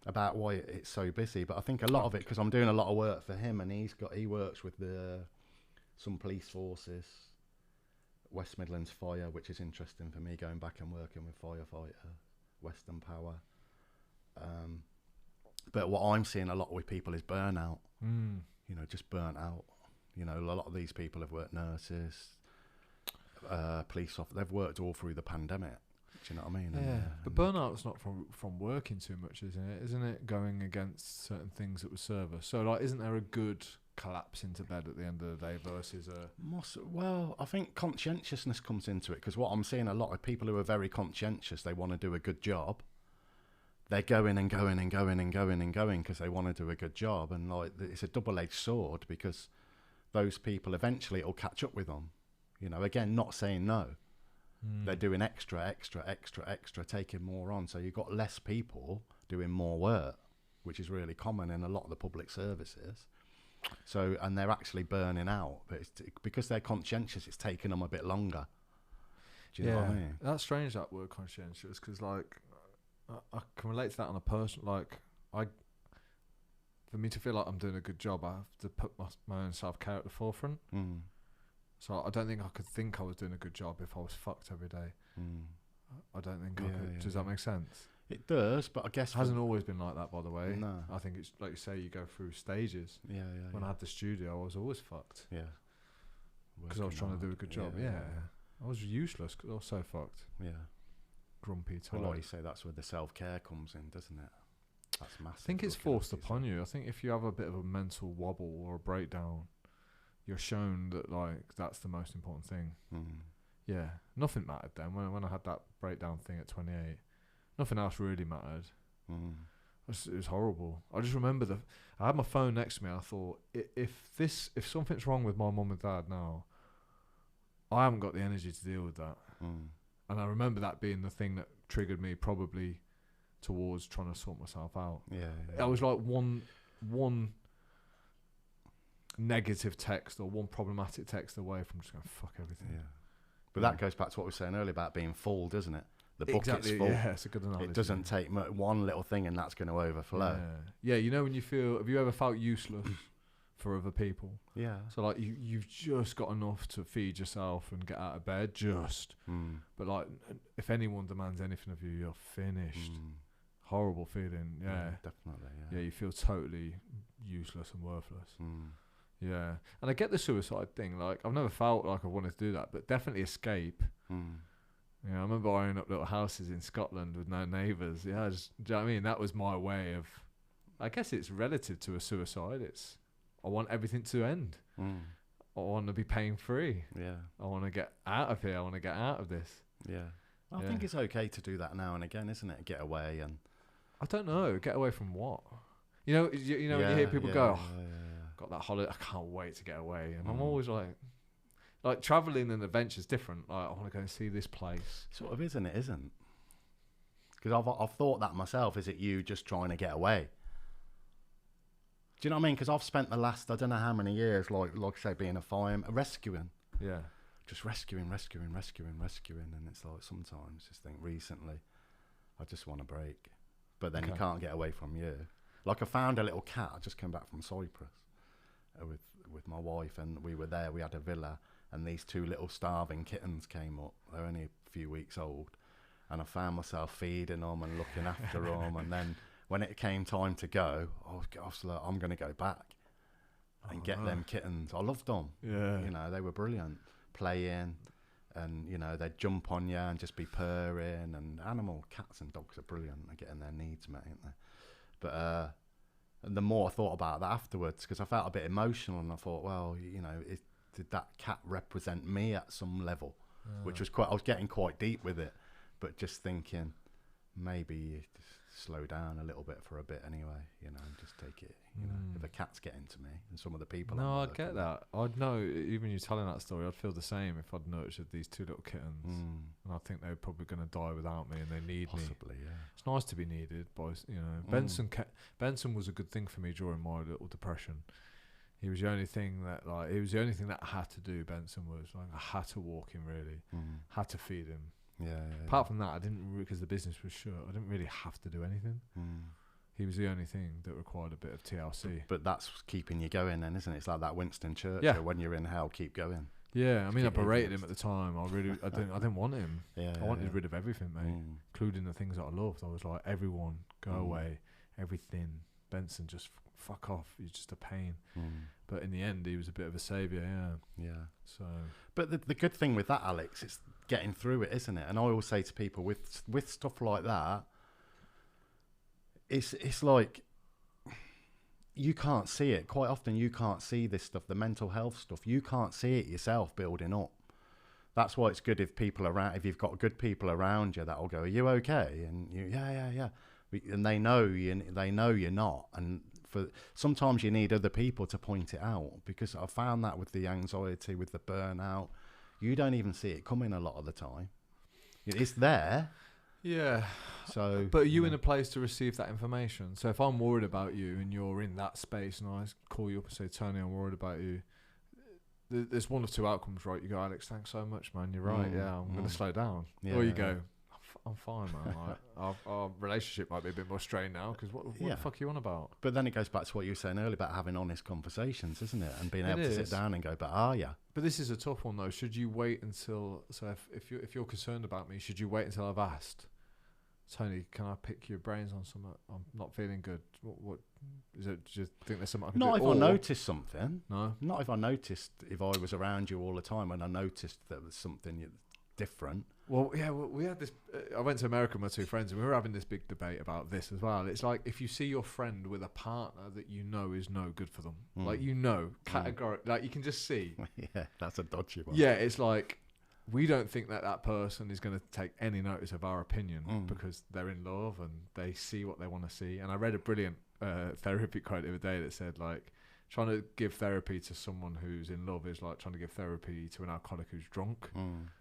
About why it's so busy, but I think a lot of it because I'm doing a lot of work for him, and he works with some police forces, West Midlands Fire, which is interesting for me, going back and working with firefighter, Western Power. But what I'm seeing a lot with people is burnout. You know, just burnt out. You know, a lot of these people have worked nurses, police officers. They've worked all through the pandemic. Do you know what I mean? Yeah, but burnout's not from working too much, isn't it? Isn't it going against certain things that would serve us? So, like, isn't there a good collapse into bed at the end of the day versus a... Well, I think conscientiousness comes into it, because what I'm seeing a lot of people who are very conscientious, they want to do a good job. They're going and going and going and going and going because they want to do a good job, and like it's a double-edged sword, because those people eventually it'll catch up with them. You know, again, not saying no. They're doing extra, taking more on. So you've got less people doing more work, which is really common in a lot of the public services. So, and they're actually burning out, but it's because they're conscientious, it's taking them a bit longer. Do you know what I mean? That's strange, that word conscientious, because like I can relate to that on a personal, like for me to feel like I'm doing a good job, I have to put my own self-care at the forefront. So I don't think I could think I was doing a good job if I was fucked every day. I don't think I could. Yeah, Does that make sense? It does, but I guess... It hasn't always been like that, by the way. No. I think it's, like you say, you go through stages. Yeah. When I had the studio, I was always fucked. Yeah. Because I was trying to do a good job. Yeah. I was useless because I was so fucked. Yeah. Grumpy, tired. But like you say, that's where the self-care comes in, doesn't it? That's massive. I think it's looking forced after upon yourself. you. I think if you have a bit of a mental wobble or a breakdown, you're shown that like that's the most important thing. Yeah, nothing mattered then. When I had that breakdown thing at 28, nothing else really mattered. It was horrible. I just remember I had my phone next to me. I thought, if something's wrong with my mum and dad now, I haven't got the energy to deal with that. And I remember that being the thing that triggered me probably towards trying to sort myself out. Yeah. I was like one negative text or one problematic text away from just going fuck everything. Yeah. But that goes back to what we were saying earlier about being full, doesn't it? The bucket's full. Yeah, it's a good analogy. It doesn't take one little thing and that's going to overflow. Yeah, you know when you feel... Have you ever felt useless for other people? Yeah. So like you've just got enough to feed yourself and get out of bed, just. But like if anyone demands anything of you, you're finished. Horrible feeling. Yeah. Definitely. Yeah, you feel totally useless and worthless. Yeah, and I get the suicide thing. Like, I've never felt like I wanted to do that, but definitely escape. You know, I remember buying up little houses in Scotland with no neighbours. Yeah, do you know what I mean? That was my way of... I guess it's relative to a suicide. It's, I want everything to end. I want to be pain-free. Yeah. I want to get out of here. I want to get out of this. Yeah. I think it's okay to do that now and again, isn't it? Get away and... I don't know. Get away from what? You know, when you hear people go... Got that holiday, I can't wait to get away. And I'm always like traveling and adventure's different. Like, I want to go and see this place. Sort of isn't it? Isn't? Because I've thought that myself. Is it you just trying to get away? Do you know what I mean? Because I've spent the last, I don't know how many years, like I say, being a fireman, rescuing. Yeah. Just rescuing. And it's like sometimes just think recently, I just want a break. But then you can't get away from you. Like I found a little cat. I just came back from Cyprus. With my wife, and we were there. We had a villa, and these two little starving kittens came up. They're only a few weeks old, and I found myself feeding them and looking after them. And then when it came time to go, I was like, I'm going to go back and get them kittens. I loved them. Yeah, you know, they were brilliant, playing, and you know they'd jump on you and just be purring. And cats and dogs are brilliant. They're getting their needs met, ain't they? But and the more I thought about that afterwards, because I felt a bit emotional, and I thought, well, you know, did that cat represent me at some level? Which was I was getting quite deep with it, but just thinking maybe slow down a little bit for a bit anyway, you know, and just take it, you know, if a cat's getting to me and some of the people. No, I'd get that. I'd know, even you telling that story, I'd feel the same if I'd nurtured these 2 little kittens. And I think they're probably going to die without me and they need me. Possibly, yeah. It's nice to be needed by, you know. Benson was a good thing for me during my little depression. He was the only thing that, like, he was the only thing that I had to do, Benson was. Like, I had to walk him, really. Had to feed him. Yeah. Apart from that, I didn't, because the business was shut, I didn't really have to do anything. He was the only thing that required a bit of TLC. But that's keeping you going then, isn't it? It's like that Winston Churchill, when you're in hell, keep going. Yeah, I mean, I berated him at the time. I didn't want him. I wanted rid of everything, mate, including the things that I loved. I was like, everyone, go away, everything. Benson, just fuck off. You're just a pain. But in the end, he was a bit of a saviour, Yeah. So, but the good thing with that, Alex, is getting through it, isn't it? And I always say to people with stuff like that, it's like you can't see it. Quite often you can't see this stuff, the mental health stuff. You can't see it yourself building up. That's why it's good if you've got good people around you that'll go, "Are you okay?" And you, yeah. And they know you're not. And sometimes you need other people to point it out, because I found that with the anxiety, with the burnout, you don't even see it coming a lot of the time. It's there. Yeah. So, but are you in a place to receive that information? So if I'm worried about you and you're in that space and I call you up and say, "Tony, I'm worried about you," there's one of 2 outcomes, right? You go, "Alex, thanks so much, man. You're right. Yeah, I'm going to slow down." Or you go, "I'm fine, man. Like, our relationship might be a bit more strained now because what the fuck are you on about?" But then it goes back to what you were saying earlier about having honest conversations, isn't it? And being able to sit down and go, "But are you?" But this is a tough one, though. Should you wait until... So if you're concerned about me, should you wait until I've asked, "Tony, can I pick your brains on something? I'm not feeling good." What is it? Do you think there's something I can do? Not if I noticed something. No? Not if I noticed, if I was around you all the time and I noticed there was something different. Well, yeah, we had this... I went to America with my 2 friends and we were having this big debate about this as well. It's like, if you see your friend with a partner that you know is no good for them, like, you know, categorically, like, you can just see. Yeah, that's a dodgy one. Yeah, it's like, we don't think that person is going to take any notice of our opinion because they're in love and they see what they want to see. And I read a brilliant therapy quote the other day that said, like, trying to give therapy to someone who's in love is like trying to give therapy to an alcoholic who's drunk.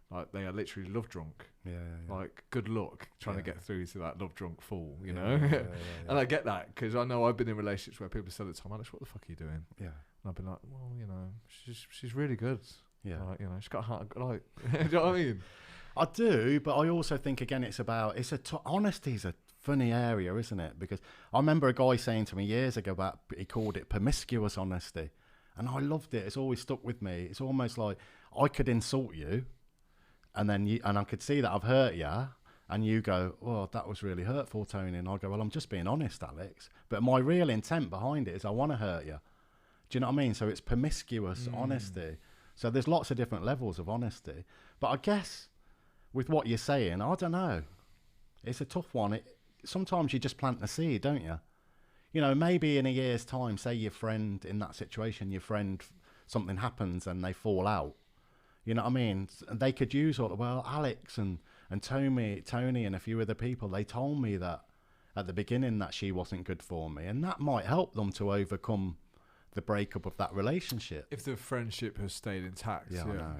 Like, they are literally love drunk. Yeah. Like, good luck trying to get through to that love drunk fool, you know? Yeah. And I get that, because I know I've been in relationships where people said at the time, "Alex, what the fuck are you doing?" Yeah. And I've been like, "Well, you know, she's really good." Yeah. Like, you know, she's got a heart, like, you know what I mean? I do, but I also think, again, honesty is a funny area, isn't it? Because I remember a guy saying to me years ago about, he called it promiscuous honesty. And I loved it. It's always stuck with me. It's almost like I could insult you and I could see that I've hurt you. And you go, "Well, that was really hurtful, Tony." And I go, "Well, I'm just being honest, Alex. But my real intent behind it is I want to hurt you." Do you know what I mean? So it's promiscuous honesty. So there's lots of different levels of honesty. But I guess with what you're saying, I don't know. It's a tough one. Sometimes you just plant the seed, don't you? You know, maybe in a year's time, say your friend in that situation, something happens and they fall out. You know what I mean? They could use Alex and Tony and a few other people, they told me that at the beginning that she wasn't good for me. And that might help them to overcome the breakup of that relationship. If the friendship has stayed intact. Yeah, I know,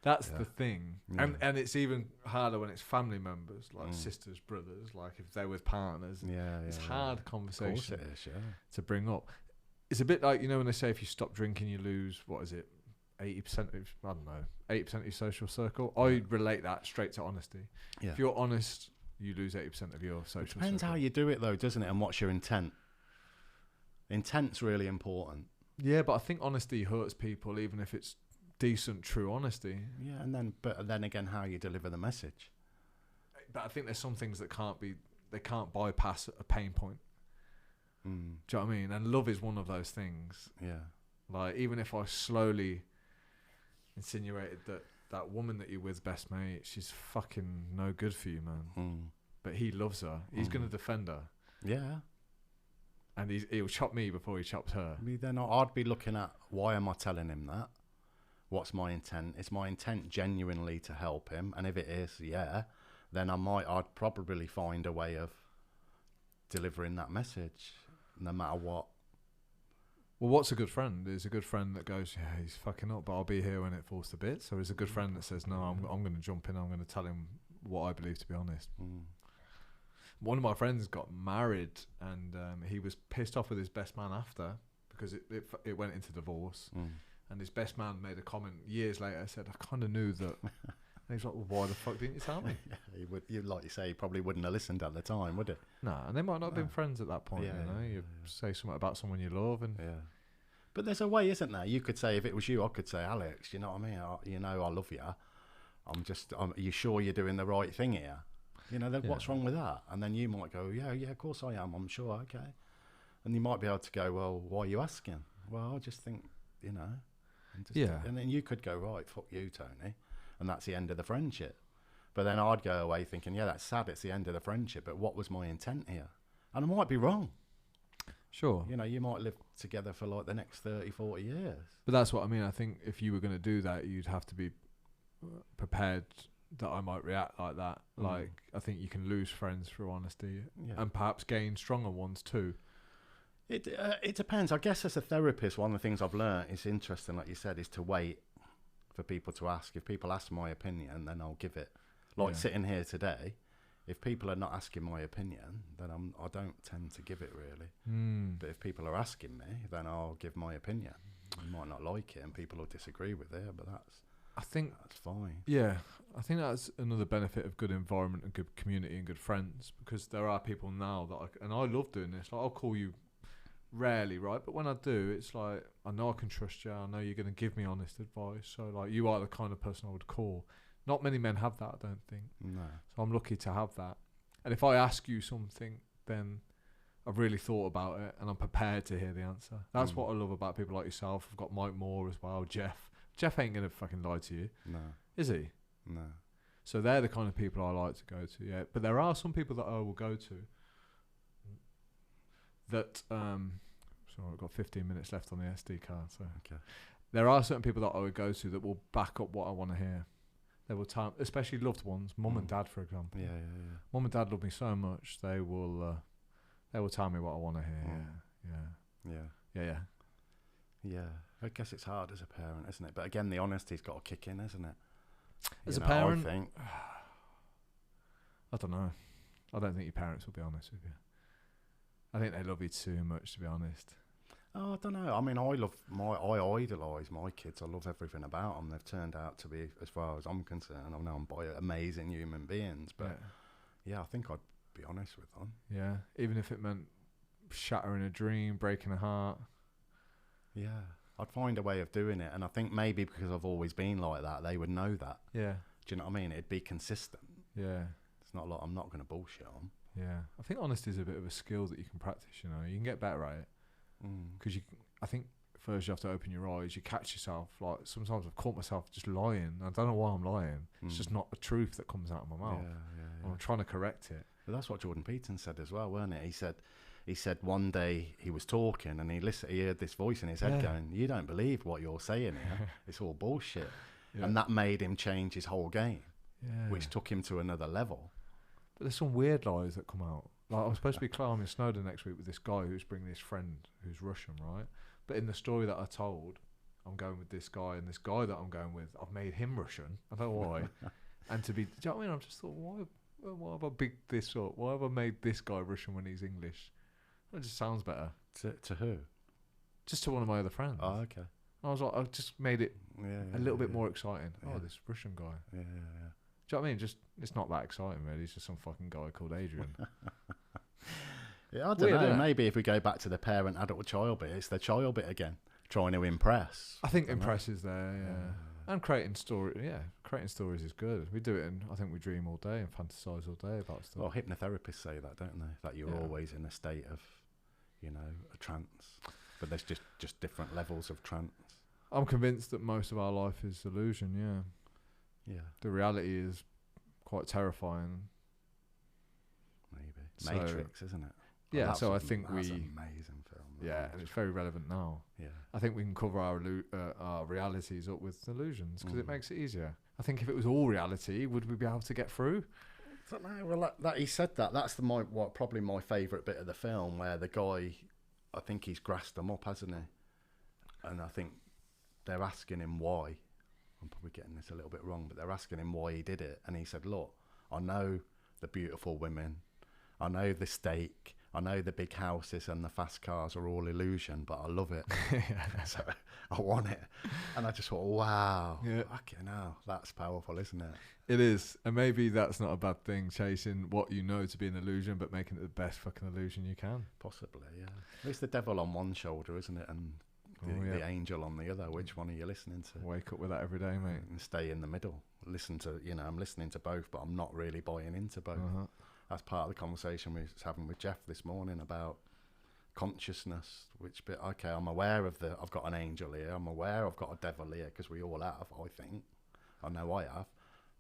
that's the thing. Yeah. And it's even harder when it's family members, like sisters, brothers, like if they're with partners. It's hard conversation to bring up. It's a bit like, you know, when they say if you stop drinking, you lose, 80% of, I don't know, 80% of your social circle. I relate that straight to honesty. Yeah. If you're honest, you lose 80% of your social circle. Depends how you do it, though, doesn't it? And what's your intent? Intent's really important. Yeah, but I think honesty hurts people, even if it's decent, true honesty. Yeah, but then again, how you deliver the message. But I think there's some things that they can't bypass a pain point. Do you know what I mean? And love is one of those things. Yeah. Like, even if I slowly insinuated that woman that you're with, best mate, she's fucking no good for you, man. But he loves her. He's going to defend her. Yeah. And he'll chop me before he chops her. Then I'd be looking at, why am I telling him that? What's my intent? Is my intent genuinely to help him? And if it is, then I'd probably find a way of delivering that message, no matter what. Well, what's a good friend? Is a good friend that goes, yeah, he's fucking up, but I'll be here when it falls to bits? Or is a good friend that says, no, I'm going to jump in, I'm going to tell him what I believe to be honest? One of my friends got married, and he was pissed off with his best man after, because it went into divorce. And his best man made a comment years later, said, I kind of knew that. And he's like, well, why the fuck didn't you tell me? He would, like you say, he probably wouldn't have listened at the time, would he? No, and they might not have been friends at that point, you say something about someone you love. And But there's a way, isn't there? You could say, if it was you, I could say, Alex, you know what I mean? I love you. Are you sure you're doing the right thing here? What's wrong with that? And then you might go, yeah, of course I am. I'm sure, okay. And you might be able to go, well, why are you asking? Well, I just think, And then you could go, right, fuck you, Tony. And that's the end of the friendship. But then I'd go away thinking, yeah, that's sad, it's the end of the friendship, but what was my intent here? And I might be wrong. Sure. You might live together for like the next 30, 40 years. But that's what I mean. I think if you were going to do that, you'd have to be prepared that I might react like that. Like, I think you can lose friends through honesty and perhaps gain stronger ones too. It depends. I guess as a therapist, one of the things I've learned is interesting, like you said, is to wait for people to ask. If people ask my opinion, then I'll give it. Like sitting here today, if people are not asking my opinion, then I don't tend to give it really. But if people are asking me, then I'll give my opinion. You might not like it and people will disagree with it, but that's fine. Yeah, I think that's another benefit of good environment and good community and good friends, because there are people now that I love doing this. Like, I'll call you rarely, right? But when I do, it's like, I know I can trust you. I know you're going to give me honest advice. So, like, you are the kind of person I would call. Not many men have that, I don't think. No. So I'm lucky to have that. And if I ask you something, then I've really thought about it and I'm prepared to hear the answer. That's what I love about people like yourself. I've got Mike Moore as well, Jeff. Jeff ain't going to fucking lie to you. No. Is he? No. So they're the kind of people I like to go to, yeah. But there are some people that I will go to that, so I've got 15 minutes left on the SD card. So okay. There are certain people that I would go to that will back up what I want to hear. They will tell, especially loved ones, mum and dad, for example. Yeah. Mum and dad love me so much, they will tell me what I want to hear. Yeah. I guess it's hard as a parent, isn't it? But again, the honesty's got to kick in, isn't it? As a parent, I think. I don't know. I don't think your parents will be honest with you. I think they love you too much, to be honest. Oh, I don't know. I mean, I idolise my kids. I love everything about them. They've turned out to be, as far as I'm concerned, I know I'm by amazing human beings. But yeah, I think I'd be honest with them. Yeah, even if it meant shattering a dream, breaking a heart. Yeah, I'd find a way of doing it. And I think maybe because I've always been like that, they would know that. Yeah. Do you know what I mean? It'd be consistent. Yeah. It's not like I'm not going to bullshit them. Yeah. I think honesty is a bit of a skill that you can practice, you know. You can get better at it. Because I think first you have to open your eyes. You catch yourself. Like, sometimes I've caught myself just lying. I don't know why I'm lying. It's just not the truth that comes out of my mouth. Yeah. I'm trying to correct it. But that's what Jordan Peterson said as well, weren't it? He said one day he was talking and he heard this voice in his head going, "You don't believe what you're saying here. It's all bullshit." And that made him change his whole game, which took him to another level. But there's some weird lies that come out. Like, I'm supposed to be climbing Snowdon next week with this guy who's bringing his friend who's Russian, right? But in the story that I told, I'm going with this guy, and this guy that I'm going with, I've made him Russian. I don't know why. And to be, do you know what I mean? I just thought, why have I bigged this up? Why have I made this guy Russian when he's English? It just sounds better. To who? Just to one of my other friends. Oh, okay. I was like, I just made it a little bit more exciting. Oh, this Russian guy. Yeah. Do you know what I mean? Just, it's not that exciting, really. It's just some fucking guy called Adrian. Yeah, I don't know. Maybe if we go back to the parent, adult, child bit, it's the child bit again, trying to impress. I think impress is there, and creating stories is good. We do it I think we dream all day and fantasize all day about stuff. Well, hypnotherapists say that, don't they? That you're always in a state of, a trance. But there's just different levels of trance. I'm convinced that most of our life is illusion, yeah. The reality is quite terrifying. Maybe. Matrix, isn't it? Yeah, so I think that's an amazing film. Yeah, and it's very relevant now. Yeah, I think we can cover our realities up with illusions because it makes it easier. I think if it was all reality, would we be able to get through? I don't know. Well, that he said that. That's probably my favourite bit of the film, where the guy, I think he's grassed them up, hasn't he? And I think they're asking him why. I'm probably getting this a little bit wrong, but they're asking him why he did it, and he said, "Look, I know the beautiful women, I know the steak, I know the big houses and the fast cars are all illusion, but I love it. So I want it." And I just thought, wow, fucking hell, that's powerful, isn't it? It is. And maybe that's not a bad thing, chasing what you know to be an illusion, but making it the best fucking illusion you can. Possibly, yeah. It's the devil on one shoulder, isn't it? And the angel on the other. Which one are you listening to? Wake up with that every day, mate. And stay in the middle. Listen to, I'm listening to both, but I'm not really buying into both. That's part of the conversation we was having with Jeff this morning about consciousness. I'm aware of I've got an angel here. I'm aware I've got a devil here, because we all have, I think. I know I have.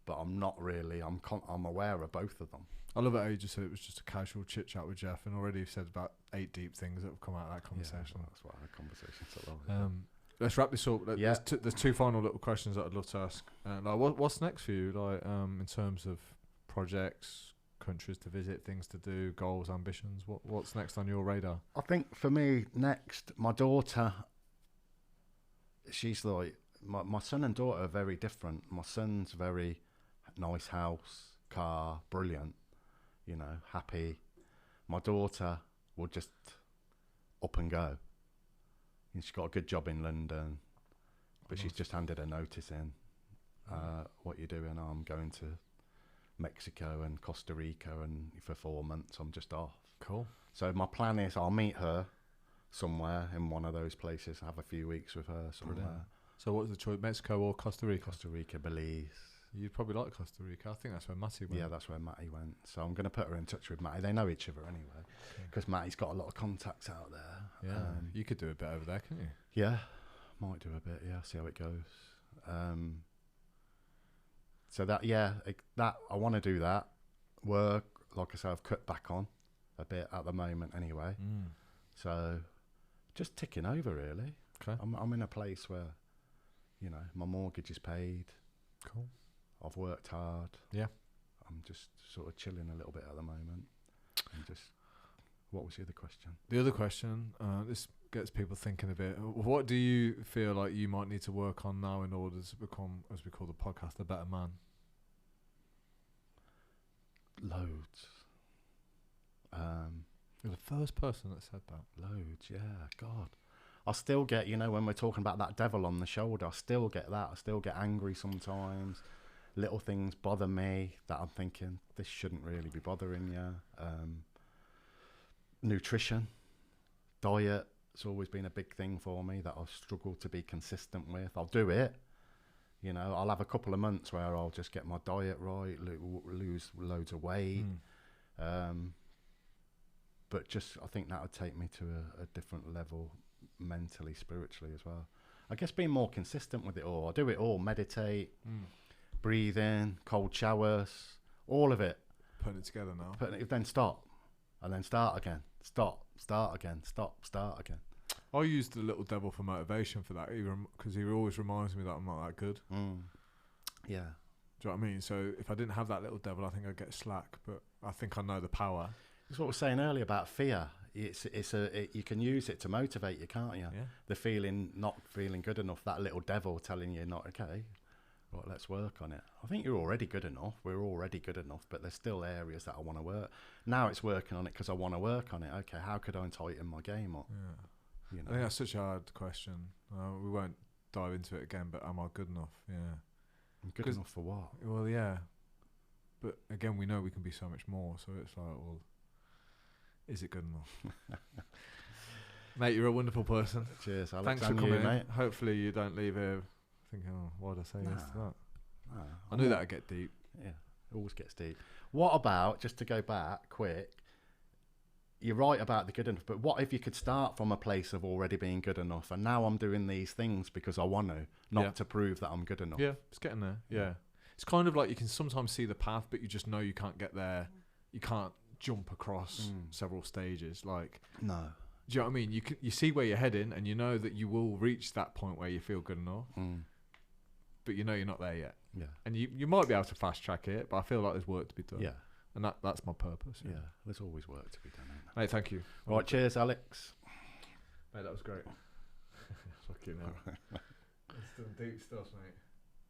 But I'm not really, I'm aware of both of them. I love it how you just said it was just a casual chit chat with Jeff, and already you've said about 8 deep things that have come out of that conversation. Yeah, that's why our conversation's so long. Let's wrap this up. There's 2 final little questions that I'd love to ask. What's next for you? In terms of projects, countries to visit, things to do, goals, ambitions. What's next on your radar? I think for me next, my daughter. She's like my son and daughter are very different. My son's very nice house, car, brilliant, happy. My daughter will just up and go. And she's got a good job in London, but she's just handed a notice in. What you doing? I'm going to Mexico and Costa Rica, and for 4 months I'm just off. Cool. So my plan is I'll meet her somewhere in one of those places, have a few weeks with her somewhere. Brilliant. So what was the choice, Mexico or Costa Rica? Costa Rica, Belize. You'd probably like Costa Rica. I think that's where Matty went. Yeah, that's where Matty went. So I'm going to put her in touch with Matty. They know each other anyway, because Matty's got a lot of contacts out there. Yeah, you could do a bit over there, couldn't you? Yeah, might do a bit. Yeah, see how it goes. So that I want to do that. Work, like I say, I've cut back on a bit at the moment anyway. So just ticking over really. Okay. I'm in a place where, my mortgage is paid. Cool. I've worked hard. Yeah. I'm just sort of chilling a little bit at the moment. What was the other question? The other question, this gets people thinking a bit. What do you feel like you might need to work on now in order to become, as we call the podcast, a better man? Loads. You're the first person that said that. Loads, yeah. God. I still get, when we're talking about that devil on the shoulder, I still get that. I still get angry sometimes. Little things bother me that I'm thinking, this shouldn't really be bothering you. Nutrition, diet, it's always been a big thing for me that I've struggled to be consistent with. I'll do it. I'll have a couple of months where I'll just get my diet right, lose loads of weight. But I think that would take me to a different level mentally, spiritually as well. I guess being more consistent with it all. I do it all, meditate, breathe in, cold showers, all of it. Putting it together now. Then stop, and then start again. Stop, start again, stop, start again. I use the little devil for motivation for that, because he always reminds me that I'm not that good. Yeah. Do you know what I mean? So if I didn't have that little devil, I think I'd get slack, but I think I know the power. It's what we were saying earlier about fear. You can use it to motivate you, can't you? Yeah. The not feeling good enough, that little devil telling you not okay. Right, let's work on it. I think you're already good enough. We're already good enough, but there's still areas that I want to work. Now it's working on it because I want to work on it. Okay, how could I tighten my game up? Yeah. I think that's such a hard question. We won't dive into it again, but am I good enough? Yeah. Good enough for what? Well, yeah. But again, we know we can be so much more. So it's like, well, is it good enough? Mate, you're a wonderful person. Cheers, Alex. Thanks for coming in. Mate. Hopefully you don't leave here thinking, oh, why did I say yes to that? No, I knew that would get deep. Yeah, it always gets deep. What about, just to go back quick, you're right about the good enough, but what if you could start from a place of already being good enough, and now I'm doing these things because I want to, not to prove that I'm good enough? Yeah, it's getting there. Yeah. It's kind of like you can sometimes see the path, but you just know you can't get there. You can't jump across several stages. Like, no. Do you know what I mean? You see where you're heading, and you know that you will reach that point where you feel good enough, but you know you're not there yet. Yeah. And you might be able to fast track it, but I feel like there's work to be done. Yeah. And that's my purpose. Yeah, there's always work to be done. Ain't there? Mate, thank you. Right, cheers, Alex. Mate, that was great. Fucking hell. That's some deep stuff, mate.